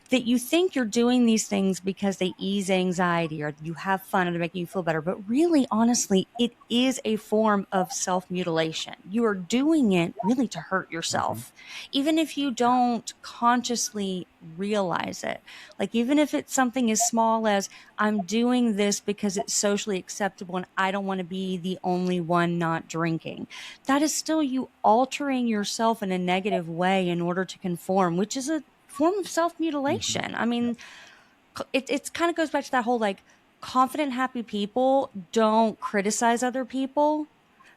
That you think you're doing these things because they ease anxiety or you have fun and to make you feel better. But really, honestly, it is a form of self-mutilation. You are doing it really to hurt yourself, even if you don't consciously realize it. Like, even if it's something as small as, I'm doing this because it's socially acceptable and I don't want to be the only one not drinking. That is still you altering yourself in a negative way in order to conform, which is a form of self-mutilation. I mean, it's kind of goes back to that whole like confident, happy people don't criticize other people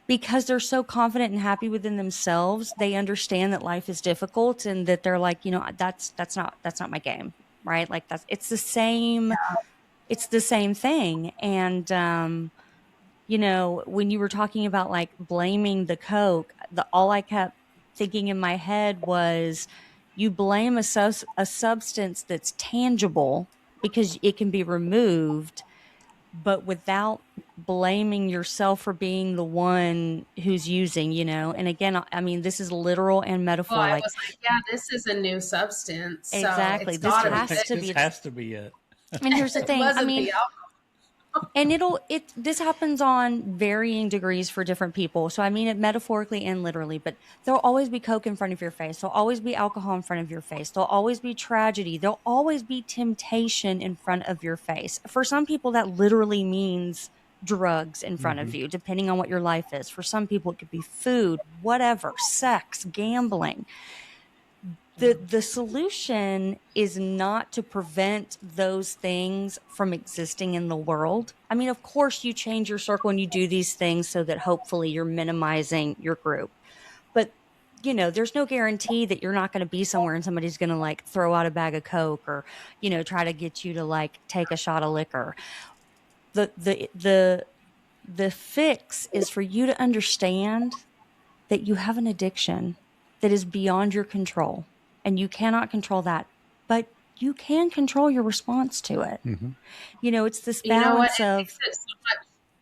because they're so confident and happy within themselves. They understand that life is difficult and that they're like, you know, that's not my game, right? Like it's the same thing. And, you know, when you were talking about like blaming the Coke, all I kept thinking in my head was, you blame a substance that's tangible because it can be removed, but without blaming yourself for being the one who's using, you know. And again, I mean, this is literal and metaphor. Well, I like, was like, yeah, this is a new substance. Exactly. So This has to be it. And here's the thing. I mean, the alcohol. and this happens on varying degrees for different people. So I mean it metaphorically and literally, but there'll always be Coke in front of your face. There'll always be alcohol in front of your face. There'll always be tragedy. There'll always be temptation in front of your face. For some people, that literally means drugs in front of you, depending on what your life is. For some people, it could be food, whatever, sex, gambling. The solution is not to prevent those things from existing in the world. I mean, of course, you change your circle and you do these things so that hopefully you're minimizing your group. But, you know, there's no guarantee that you're not going to be somewhere and somebody's going to like throw out a bag of Coke or, you know, try to get you to like take a shot of liquor. The fix is for you to understand that you have an addiction that is beyond your control. And you cannot control that, but you can control your response to it. You know, it's this balance of...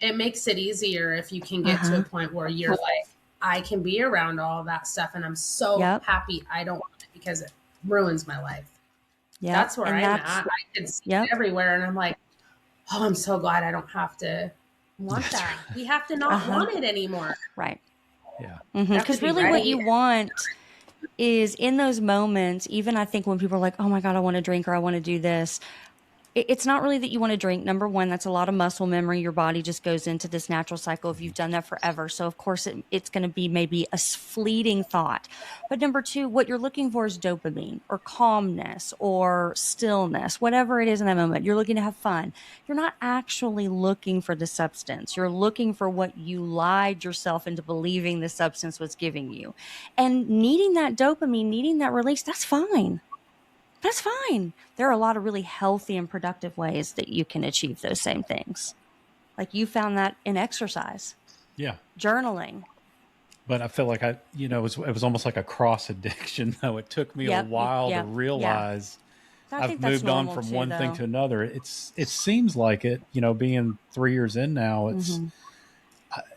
It makes it easier if you can get to a point where you're like, I can be around all that stuff and I'm so happy I don't want it because it ruins my life. That's where I'm at. I can see it everywhere and I'm like, oh, I'm so glad I don't have to want that. We have to not want it anymore. Right. Yeah. Because really what you want is in those moments, even I think when people are like, oh my God, I want to drink or I want to do this. It's not really that you want to drink. Number one, that's a lot of muscle memory. Your body just goes into this natural cycle if you've done that forever. So of course it's going to be maybe a fleeting thought. But number two, what you're looking for is dopamine or calmness or stillness, whatever it is in that moment. You're looking to have fun. You're not actually looking for the substance. You're looking for what you lied yourself into believing the substance was giving you. And needing that dopamine, needing that release, that's fine. That's fine. There are a lot of really healthy and productive ways that you can achieve those same things. Like you found that in exercise. Yeah. Journaling. But I feel like it was almost like a cross addiction though. It took me a while to realize I think I've that's moved on normal from too, one thing though. to another. It seems like it, being 3 years in now,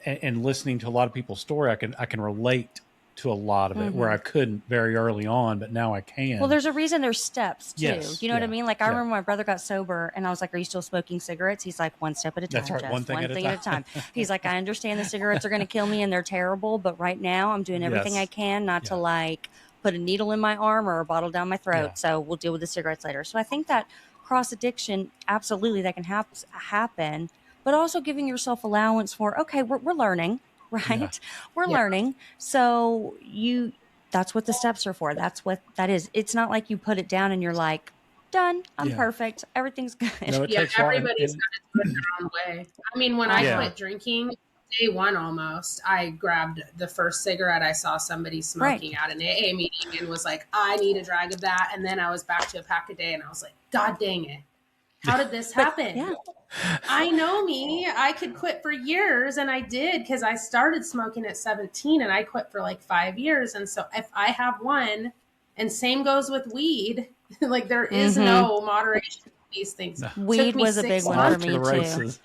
and listening to a lot of people's story, I can relate to a lot of it where I couldn't very early on, but now I Well, can. there's a reason there's steps too. Yes. You know what I Yeah. mean? Like I Yeah. remember my brother got sober and I was like, "Are you still smoking cigarettes?" He's like, "One step at a That's time, right. One Jess. thing One at a thing at a time. time." He's like, "I understand the cigarettes are going to kill me and they're terrible, but right now I'm doing everything I Yes. can not to Yeah. like put a needle in my arm or a bottle down my Yeah. throat. So we'll deal with the cigarettes later." So I think that cross addiction, absolutely, that can happen, but also giving yourself allowance for, okay, we're learning, right? Yeah. We're Yeah. learning. So that's what the steps are for. That's what that is. It's not like you put it down and you're like, done. I'm Yeah. perfect. Everything's good. It Yeah, takes a lot. everybody's got to do it their own way. I mean, when I Yeah. quit drinking, day one almost, I grabbed the first cigarette I saw somebody smoking at an AA meeting and was like, I need a drag of that. And then I was back to a pack a day and I was like, God dang it. How did this happen? Yeah. I know me. I could quit for years, and I did because I started smoking at 17 and I quit for like 5 years. And so if I have one, and same goes with weed, like there is no moderation in these things. No. Weed me was a 6 big one Off for to me the too. races.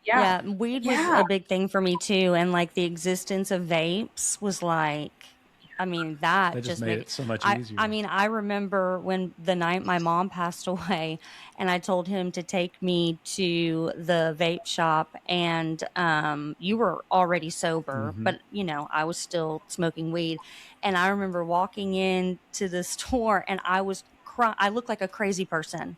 Yeah, weed was Yeah. a big thing for me too. And like the existence of vapes was like, I mean, that That just just made made it so much I easier. I mean, I remember when the night my mom passed away and I told him to take me to the vape shop and you were already sober, but I was still smoking weed. And I remember walking into the store and I was I looked like a crazy person.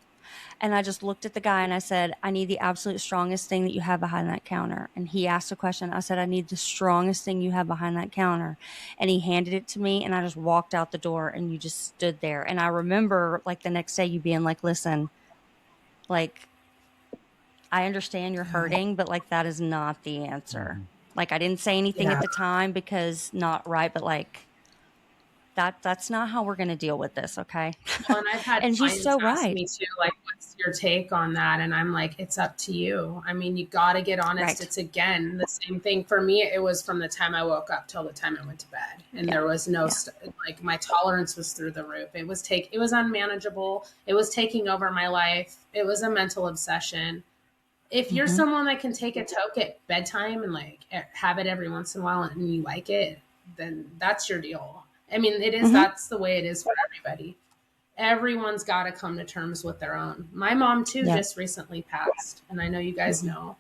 And I just looked at the guy and I said, I need the absolute strongest thing that you have behind that counter. And he asked a question. I said, I need the strongest thing you have behind that counter. And he handed it to me and I just walked out the door and you just stood there. And I remember like the next day you being like, listen, like, I understand you're hurting, but like that is not the answer. Like I didn't say anything at the time because not right, but like that's not how we're going to deal with this. Okay. Well, and I've had And he's clients so ask right. me too, like, what's your take on that? And I'm like, it's up to you. I mean, you got to get honest. Right. It's again the same thing for me. It was from the time I woke up till the time I went to bed, and there was no like my tolerance was through the roof. It was unmanageable. It was taking over my life. It was a mental obsession. If you're someone that can take a toke at bedtime and like have it every once in a while and you like it, then that's your deal. I mean, it is, that's the way it is for everybody. Everyone's got to come to terms with their own. My mom too just recently passed, and I know you guys know.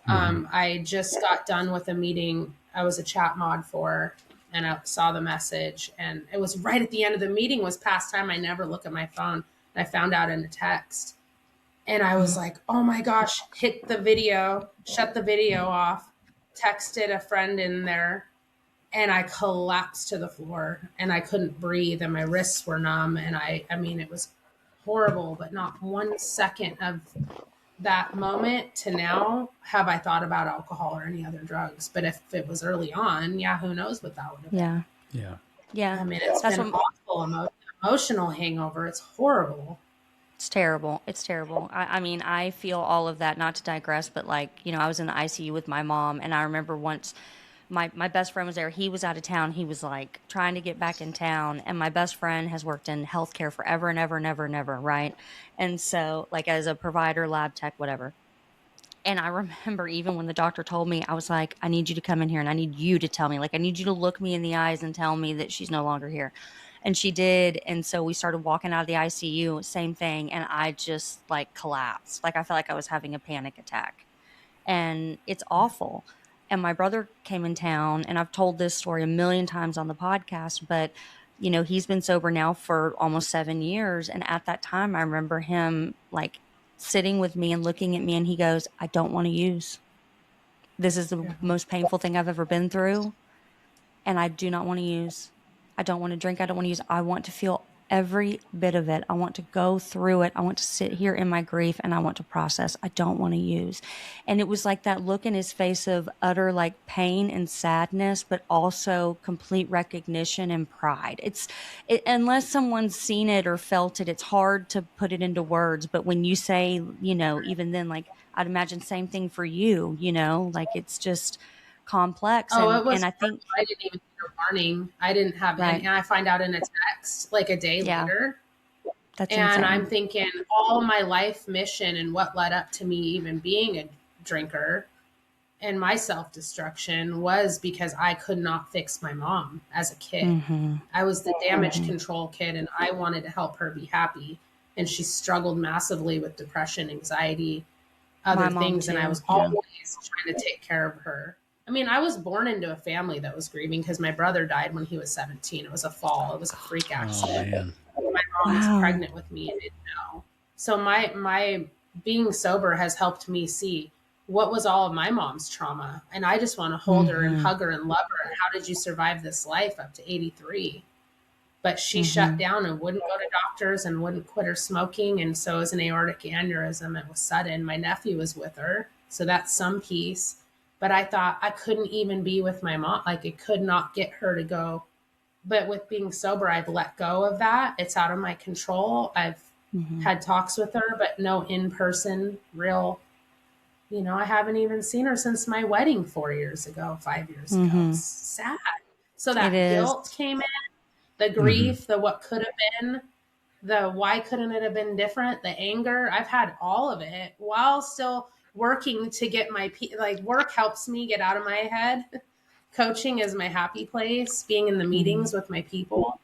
I just got done with a meeting. I was a chat mod for, and I saw the message, and it was right at the end of the meeting was past time. I never look at my phone. And I found out in a text. And I was like, oh my gosh, hit the video, shut the video off, texted a friend in there, and I collapsed to the floor and I couldn't breathe and my wrists were numb. And I mean, it was horrible, but not 1 second of that moment to now have I thought about alcohol or any other drugs. But if it was early on, who knows what that would have been. Yeah. I mean, it's been awful, emotional hangover. It's horrible. It's terrible. It's terrible. I mean, I feel all of that, not to digress, but like, I was in the ICU with my mom and I remember once my best friend was there. He was out of town. He was like trying to get back in town. And my best friend has worked in healthcare forever and ever and ever and ever. Right. And so like as a provider, lab tech, whatever. And I remember even when the doctor told me, I was like, I need you to come in here and I need you to tell me, like, I need you to look me in the eyes and tell me that she's no longer here. And she did. And so we started walking out of the ICU, same thing. And I just like collapsed. Like I felt like I was having a panic attack. And it's awful. And my brother came in town, and I've told this story a million times on the podcast, but he's been sober now for almost 7 years. And at that time, I remember him like sitting with me and looking at me and he goes, I don't want to use. This is the most painful thing I've ever been through. And I do not want to use. I don't want to drink. I don't want to use. I want to feel every bit of it. I want to go through it. I want to sit here in my grief and I want to process. I don't want to use. And it was like that look in his face of utter like pain and sadness, but also complete recognition and pride. Unless someone's seen it or felt it, it's hard to put it into words. But when you say, even then, like I'd imagine same thing for you, like it's just complex. It was. And I think I didn't even get a warning. I didn't have any. And I find out in a text like a day later. That's And insane. I'm thinking all my life mission and what led up to me even being a drinker and my self-destruction was because I could not fix my mom as a kid. Mm-hmm. I was the damage control kid and I wanted to help her be happy. And she struggled massively with depression, anxiety, other My mom things. And I too, was yeah. always trying to take care of her. I mean, I was born into a family that was grieving because my brother died when he was 17. It was a fall. It was a freak Oh accident. man. My mom was Wow. pregnant with me and didn't know. So my being sober has helped me see what was all of my mom's trauma. And I just want to hold her and hug her and love her. And how did you survive this life up to 83? But she shut down and wouldn't go to doctors and wouldn't quit her smoking. And so it was an aortic aneurysm. It was sudden. My nephew was with her. So that's some piece. But I thought I couldn't even be with my mom. Like I could not get her to go. But with being sober, I've let go of that. It's out of my control. I've had talks with her, but no in-person real, I haven't even seen her since my wedding 5 years ago. It's sad. So that guilt came in, the grief, the what could have been, the why couldn't it have been different, the anger. I've had all of it while still working to get work helps me get out of my head. Coaching is my happy place, being in the meetings with my people.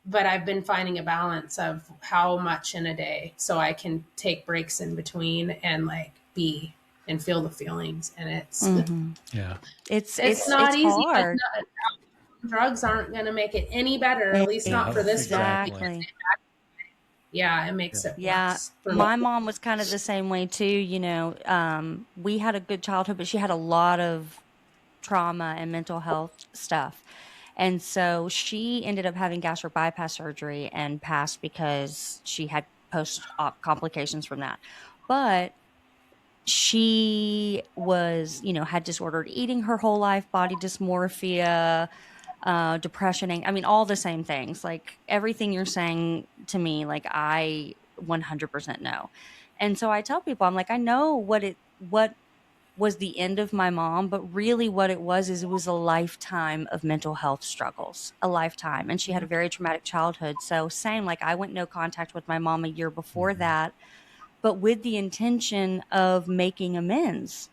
But I've been finding a balance of how much in a day so I can take breaks in between and be and feel the feelings. And it's Yeah. it's not easy. Hard. But drugs aren't going to make it any better, at least not for this drug. Exactly. Yeah, it makes it worse. My mom was kind of the same way too. We had a good childhood, but she had a lot of trauma and mental health stuff. And so she ended up having gastric bypass surgery and passed because she had post-op complications from that. But she was, had disordered eating her whole life, body dysmorphia, depression, all the same things. Like everything you're saying to me, I 100% know. And so I tell people, I'm like, I know what was the end of my mom, but really what it was a lifetime of mental health struggles, a lifetime. And she had a very traumatic childhood. So same, I went no contact with my mom a year before that, but with the intention of making amends.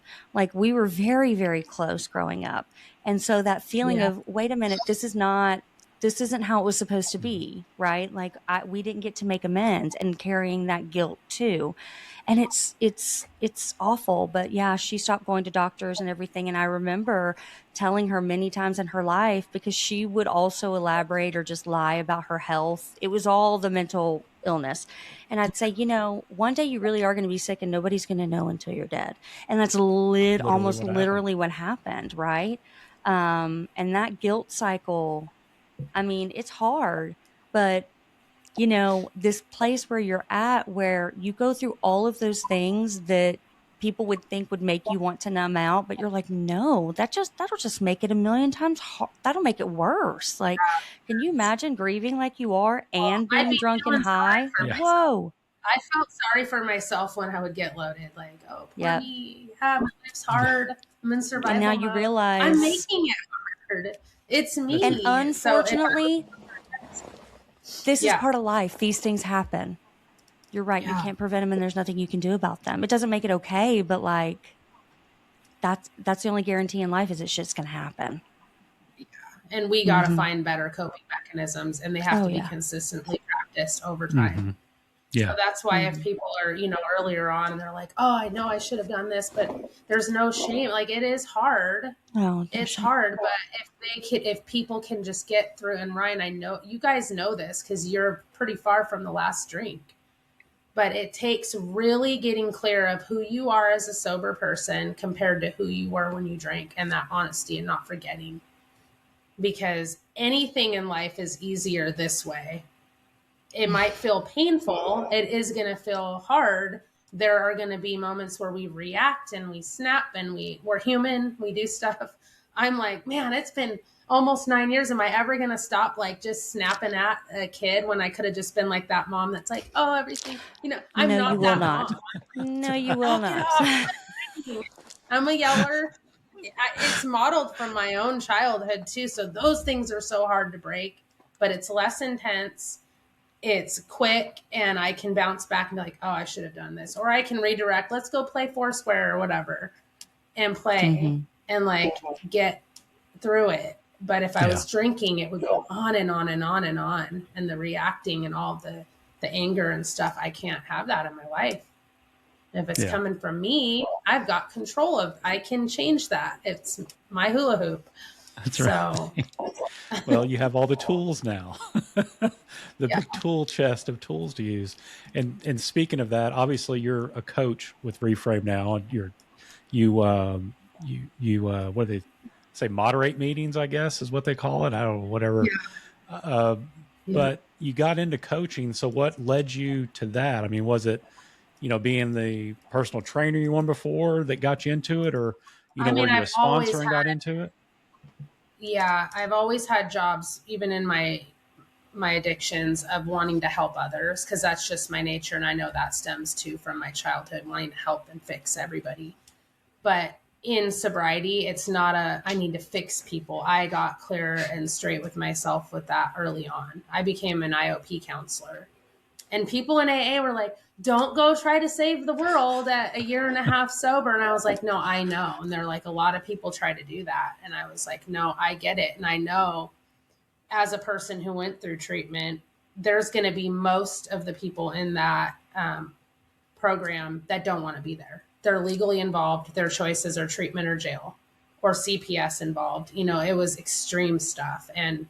We were very, very close growing up. And so that feeling of, wait a minute, this isn't how it was supposed to be, right? We didn't get to make amends, and carrying that guilt too. And it's awful, but yeah, she stopped going to doctors and everything. And I remember telling her many times in her life, because she would also elaborate or just lie about her health. It was all the mental illness. And I'd say, one day you really are going to be sick and nobody's going to know until you're dead. And that's literally what happened. Right. And that guilt cycle, it's hard, but this place where you're at, where you go through all of those things that people would think would make you want to numb out, but you're like, no, that'll just make it a million times that'll make it worse. Can you imagine grieving like you are and being drunk and high? Whoa. I felt sorry for myself when I would get loaded. Poor me. Life's hard. I'm in survival And now you mode. realize I'm making it hard. It's me. And unfortunately, this is part of life. These things happen. You're right. You can't prevent them, and there's nothing you can do about them. It doesn't make it okay, but that's the only guarantee in life is that shit's gonna happen. Yeah. And we got to find better coping mechanisms, and they have to be consistently practiced over time. Yeah. So that's why if people are, earlier on and they're like, oh, I know I should have done this, but there's no shame. It is hard. Oh, it's hard. But if people can just get through, and Ryan, I know you guys know this because you're pretty far from the last drink, but it takes really getting clear of who you are as a sober person compared to who you were when you drank, and that honesty and not forgetting, because anything in life is easier this way. It might feel painful. It is going to feel hard. There are going to be moments where we react and we snap and we're human. We do stuff. I'm like, man, it's been almost 9 years. Am I ever going to stop just snapping at a kid when I could have just been like that mom that's like, oh, everything, I'm no, not that mom. No, you will not. I'm a yeller. It's modeled from my own childhood too. So those things are so hard to break, but it's less intense. it's quick and I can bounce back and be like, oh, I should have done this. Or I can redirect, let's go play Foursquare or whatever and play and like get through it. But if I was drinking, it would go on and on and on and on. And the reacting and all the anger and stuff, I can't have that in my life. If it's coming from me, I've got control of, I can change that. It's my hula hoop. That's right. Well, you have all the tools now, the big tool chest of tools to use. And speaking of that, obviously you're a coach with Reframe now, and you what do they say, moderate meetings, I guess is what they call it. I don't know, whatever. But you got into coaching. So what led you to that? I mean, was it, being the personal trainer you were before that got you into it, or, were you a sponsor and got into it? Yeah, I've always had jobs, even in my addictions, of wanting to help others, because that's just my nature. And I know that stems too from my childhood, wanting to help and fix everybody. But in sobriety, it's not I need to fix people. I got clear and straight with myself with that early on. I became an IOP counselor. And people in AA were like, don't go try to save the world at a year and a half sober. And I was like, no, I know. And they're like, a lot of people try to do that. And I was like, no, I get it. And I know, as a person who went through treatment, there's going to be most of the people in that program that don't want to be there. They're legally involved. Their choices are treatment or jail or CPS involved. It was extreme stuff. And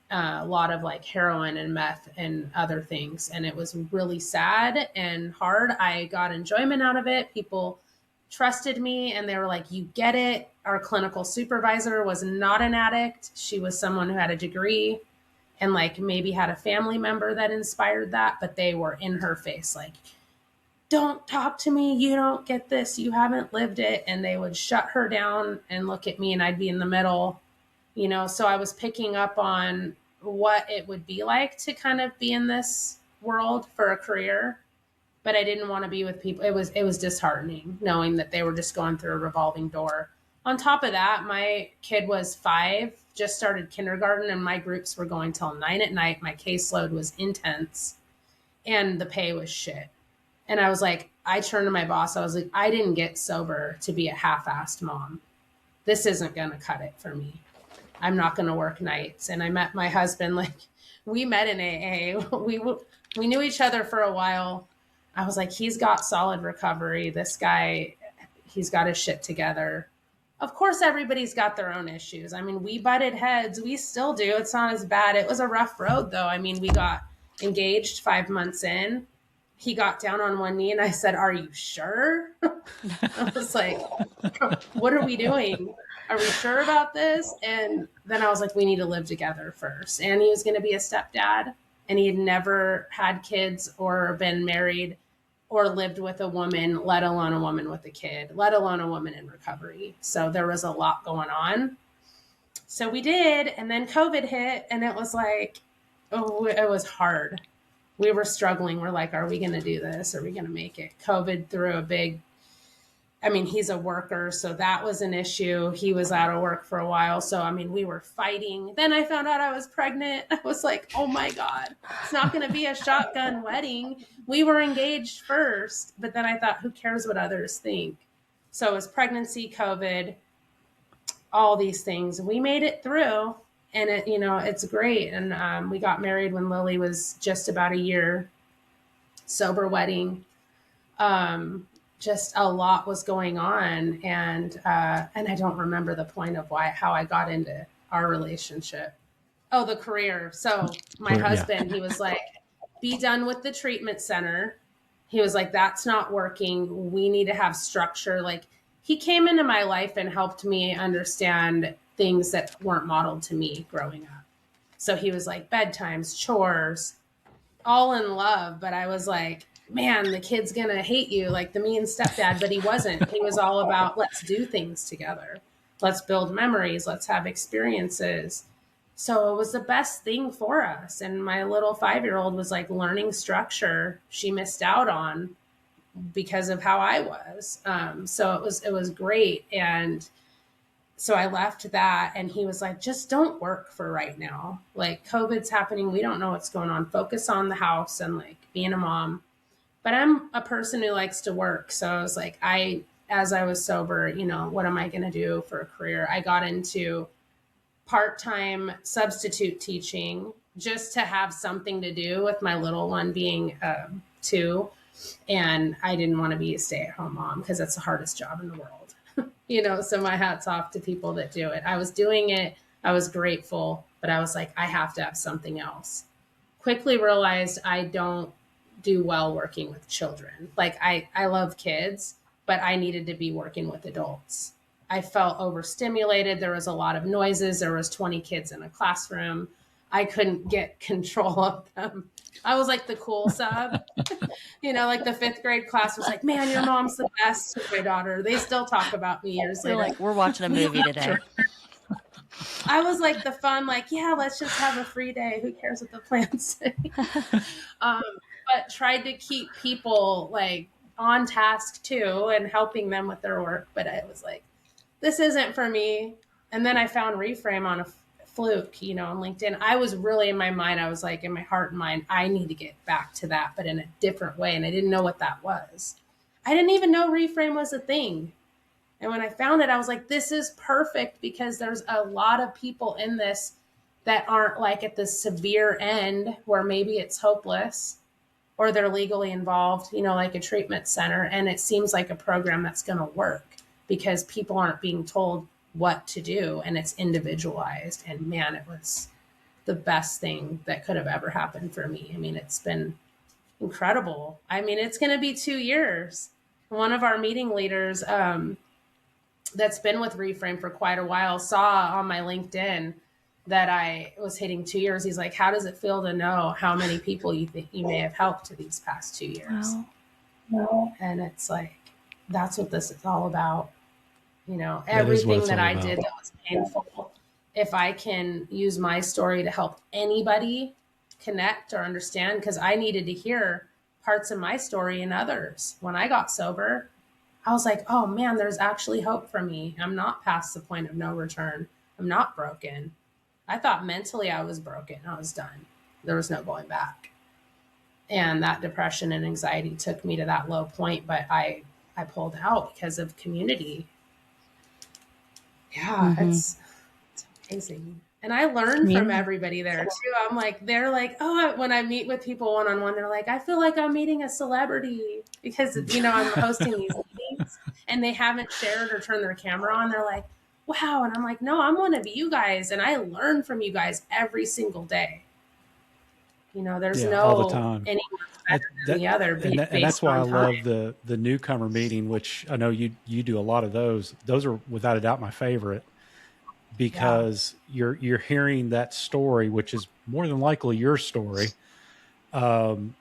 a lot of like heroin and meth and other things. And it was really sad and hard. I got enjoyment out of it. People trusted me and they were like, you get it. Our clinical supervisor was not an addict. She was someone who had a degree and like maybe had a family member that inspired that, but they were in her face like, don't talk to me. You don't get this. You haven't lived it. And they would shut her down and look at me and I'd be in the middle. So I was picking up on what it would be like to kind of be in this world for a career, but I didn't want to be with people. It was disheartening knowing that they were just going through a revolving door. On top of that, my kid was 5, just started kindergarten, and my groups were going till 9 at night. My caseload was intense and the pay was shit. And I was like, I turned to my boss. I was like, I didn't get sober to be a half-assed mom. This isn't going to cut it for me. I'm not going to work nights. And I met my husband, like we met in AA. We knew each other for a while. I was like, he's got solid recovery. This guy, he's got his shit together. Of course, everybody's got their own issues. I mean, we butted heads. We still do. It's not as bad. It was a rough road though. I mean, we got engaged 5 months in. He got down on one knee and I said, are you sure? I was like, what are we doing? Are we sure about this? And then I was like, we need to live together first. And he was going to be a stepdad, and he had never had kids or been married or lived with a woman, let alone a woman with a kid, let alone a woman in recovery. So there was a lot going on. So we did. And then COVID hit, and it was like, oh, it was hard. We were struggling. We're like, are we going to do this? Are we going to make it? COVID threw a big, he's a worker, so that was an issue. He was out of work for a while. So, we were fighting. Then I found out I was pregnant. I was like, oh my God, it's not going to be a shotgun wedding. We were engaged first, but then I thought, who cares what others think? So it was pregnancy, COVID, all these things. We made it through, and it's great. And we got married when Lily was just about a year, sober wedding. Just a lot was going on. And I don't remember the point of how I got into our relationship. Oh, the career. So my husband, he was like, be done with the treatment center. He was like, that's not working. We need to have structure. Like, he came into my life and helped me understand things that weren't modeled to me growing up. So he was like, bedtimes, chores, all in love. But I was like, man, the kid's going to hate you like the mean stepdad. But he wasn't. He was all about, let's do things together. Let's build memories. Let's have experiences. So it was the best thing for us. And my little 5-year-old was like learning structure she missed out on because of how I was. So it was great. And So I left that, and he was like, just don't work for right now. Like, COVID's happening. We don't know what's going on. Focus on the house and like being a mom. But I'm a person who likes to work. So I was like, as I was sober, you know, what am I going to do for a career? I got into part-time substitute teaching just to have something to do with my little one being 2. And I didn't want to be a stay-at-home mom because that's the hardest job in the world. You know, so my hat's off to people that do it. I was doing it. I was grateful, but I was like, I have to have something else. Quickly realized I don't do well working with children. Like I love kids, but I needed to be working with adults. I felt overstimulated. There was a lot of noises. There was 20 kids in a classroom. I couldn't get control of them. I was like the cool sub, you know, like the 5th grade class was like, man, your mom's the best with my daughter. They still talk about me years later. Like, we're watching a movie today. I was like the fun, like, yeah, let's just have a free day. Who cares what the plans say? But tried to keep people like on task too and helping them with their work. But I was like, this isn't for me. And then I found Reframe on a fluke, you know, on LinkedIn. I was really in my mind, I was like, in my heart and mind, I need to get back to that, but in a different way. And I didn't know what that was. I didn't even know Reframe was a thing. And when I found it, I was like, this is perfect because there's a lot of people in this that aren't like at the severe end where maybe it's hopeless or they're legally involved, you know, like a treatment center. And it seems like a program that's going to work because people aren't being told what to do and it's individualized. And man, it was the best thing that could have ever happened for me. I mean, it's been incredible. I mean, it's going to be 2 years. One of our meeting leaders that's been with Reframe for quite a while saw on my LinkedIn that I was hitting 2 years. He's like, how does it feel to know how many people you think you may have helped these past 2 years? Wow. And it's like, that's what this is all about. You know, everything that I did that was painful, if I can use my story to help anybody connect or understand, because I needed to hear parts of my story and others. When I got sober, I was like, oh man, there's actually hope for me. I'm not past the point of no return. I'm not broken. I thought mentally I was broken. I was done. There was no going back. And that depression and anxiety took me to that low point, but I pulled out because of community. Yeah, it's amazing. And I learned from everybody there too. I'm like, they're like, oh, when I meet with people one-on-one, they're like, I feel like I'm meeting a celebrity because, you know, I'm hosting these meetings and they haven't shared or turned their camera on. They're like, wow. And I'm like, no, I'm one of you guys. And I learn from you guys every single day. You know, there's all the time. anyone better than the other. And that's why I love the newcomer meeting, which I know you do a lot of those. Those are without a doubt my favorite because you're hearing that story, which is more than likely your story. And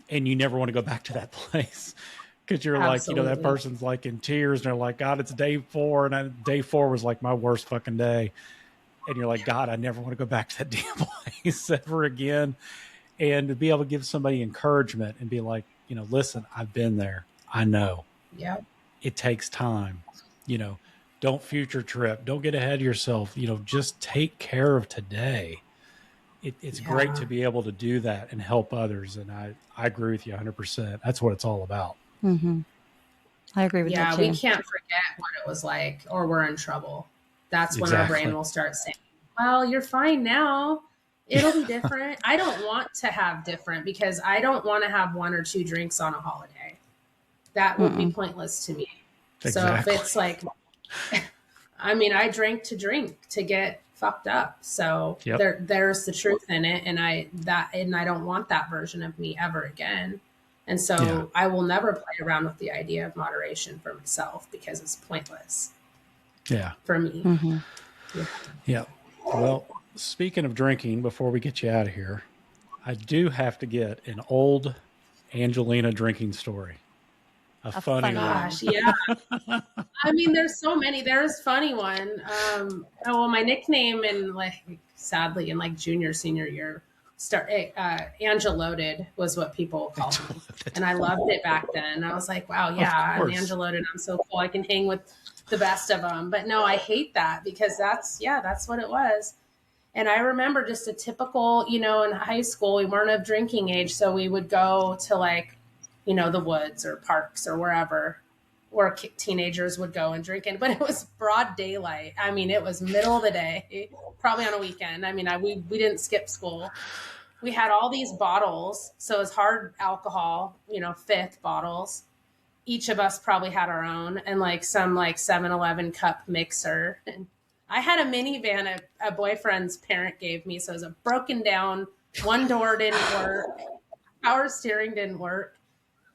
you never want to go back to that place because you're like, you know, that person's like in tears and they're like, God, it's day 4. And day 4 was like my worst fucking day. And you're like, God, I never want to go back to that damn place ever again. And to be able to give somebody encouragement and be like, you know, listen, I've been there. I know. Yeah. It takes time. You know, don't future trip. Don't get ahead of yourself. You know, just take care of today. It's great to be able to do that and help others. And I agree with you 100%. That's what it's all about. Mm-hmm. I agree with that too. Yeah, we can't forget what it was like or we're in trouble. That's when our brain will start saying, well, you're fine now. It'll be different. I don't want to have different because I don't want to have 1 or 2 drinks on a holiday. That would be pointless to me. Exactly. So if it's like, I mean, I drank to get fucked up. So there's the truth in it. And I don't want that version of me ever again. And so I will never play around with the idea of moderation for myself because it's pointless. Yeah. For me. Mm-hmm. Yeah. Well, speaking of drinking, before we get you out of here, I do have to get an old Angelina drinking story. A funny one. Gosh, yeah. I mean, there's so many. There's funny one. My nickname sadly in like junior, senior year Angeloaded was what people called me. And I loved it back then. I was like, wow, yeah, I'm Angeloaded. I'm so cool. I can hang with the best of them. But no, I hate that because that's what it was. And I remember just a typical, in high school, we weren't of drinking age. So we would go to like, the woods or parks or wherever where teenagers would go and drink. But it was broad daylight. I mean, it was middle of the day, probably on a weekend. I mean, we didn't skip school. We had all these bottles. So it was hard alcohol, fifth bottles. Each of us probably had our own, and like some like 7-Eleven cup mixer. And I had a minivan a boyfriend's parent gave me. So it was a broken down, one door didn't work. Power steering didn't work.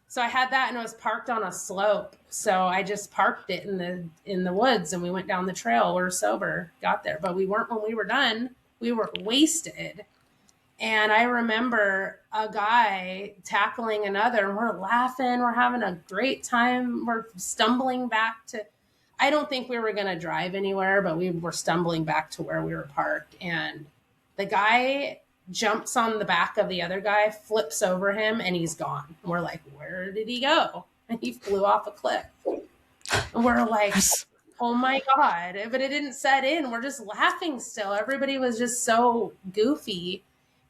So I had that, and it was parked on a slope. So I just parked it in the woods, and we went down the trail. We were sober, got there, but we weren't when we were done. We were wasted. And I remember a guy tackling another, and we're laughing. We're having a great time. We're stumbling back to, I don't think we were going to drive anywhere, but we were stumbling back to where we were parked. And the guy jumps on the back of the other guy, flips over him, and he's gone. And we're like, where did he go? And he flew off a cliff. And we're like, oh my God. But it didn't set in. We're just laughing still. Everybody was just so goofy.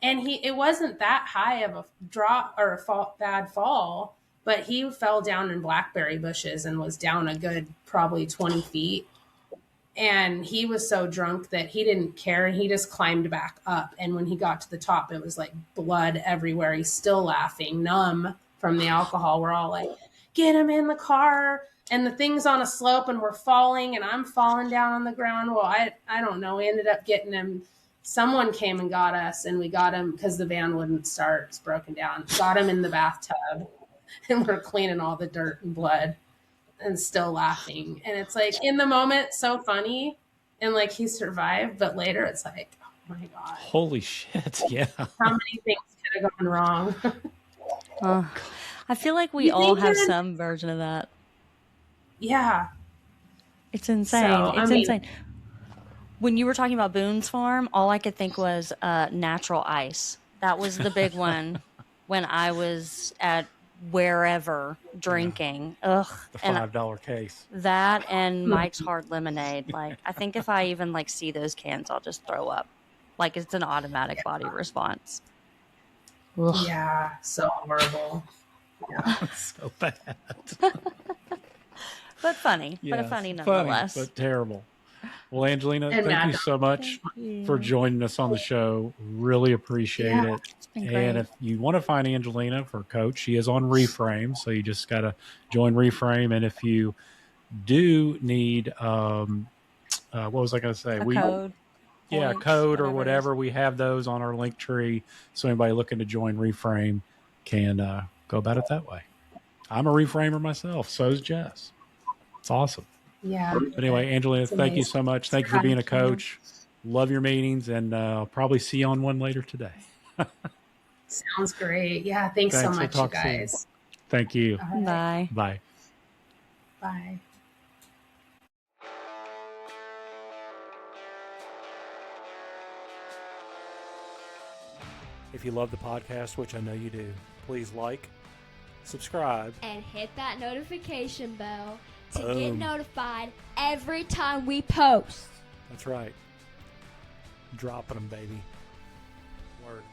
And it wasn't that high of a drop or a bad fall, but he fell down in blackberry bushes and was down a good probably 20 feet. And he was so drunk that he didn't care. He just climbed back up. And when he got to the top, it was like blood everywhere. He's still laughing, numb from the alcohol. We're all like, get him in the car. And the thing's on a slope and we're falling and I'm falling down on the ground. Well, I don't know. We ended up getting him. Someone came and got us, and we got him because the van wouldn't start. It's broken down. Got him in the bathtub, and we're cleaning all the dirt and blood and still laughing. And it's like, in the moment, so funny. And like, he survived. But later it's like, oh my God. Holy shit. Yeah. How many things could have gone wrong? I feel like we all have some version of that. Yeah. It's insane. Insane. When you were talking about Boone's Farm, all I could think was natural ice. That was the big one when I was at wherever drinking. Ugh. The $5 case. That and Mike's Hard Lemonade. Like, I think if I even like see those cans, I'll just throw up. Like, it's an automatic body response. Ugh. Yeah, so horrible. Yeah. So bad. But funny. Yeah, but funny nonetheless. But terrible. Well, Angelina, thank you so much for joining us on the show. Really appreciate it. And if you want to find Angelina for Coach, she is on Reframe. So you just got to join Reframe. And if you do need, what was I going to say? Code. Yeah, code or whatever. We have those on our link tree. So anybody looking to join Reframe can go about it that way. I'm a Reframer myself. So is Jess. It's awesome. Yeah. But anyway, Angelina, thank you so much. Thank you for being a coach. Love your meetings, and I'll probably see you on one later today. Sounds great. Yeah. Thanks so much, you guys. Soon. Thank you. Right. Bye. Bye. Bye. If you love the podcast, which I know you do, please like, subscribe, and hit that notification bell to get notified every time we post. That's right. Dropping them, baby. Word.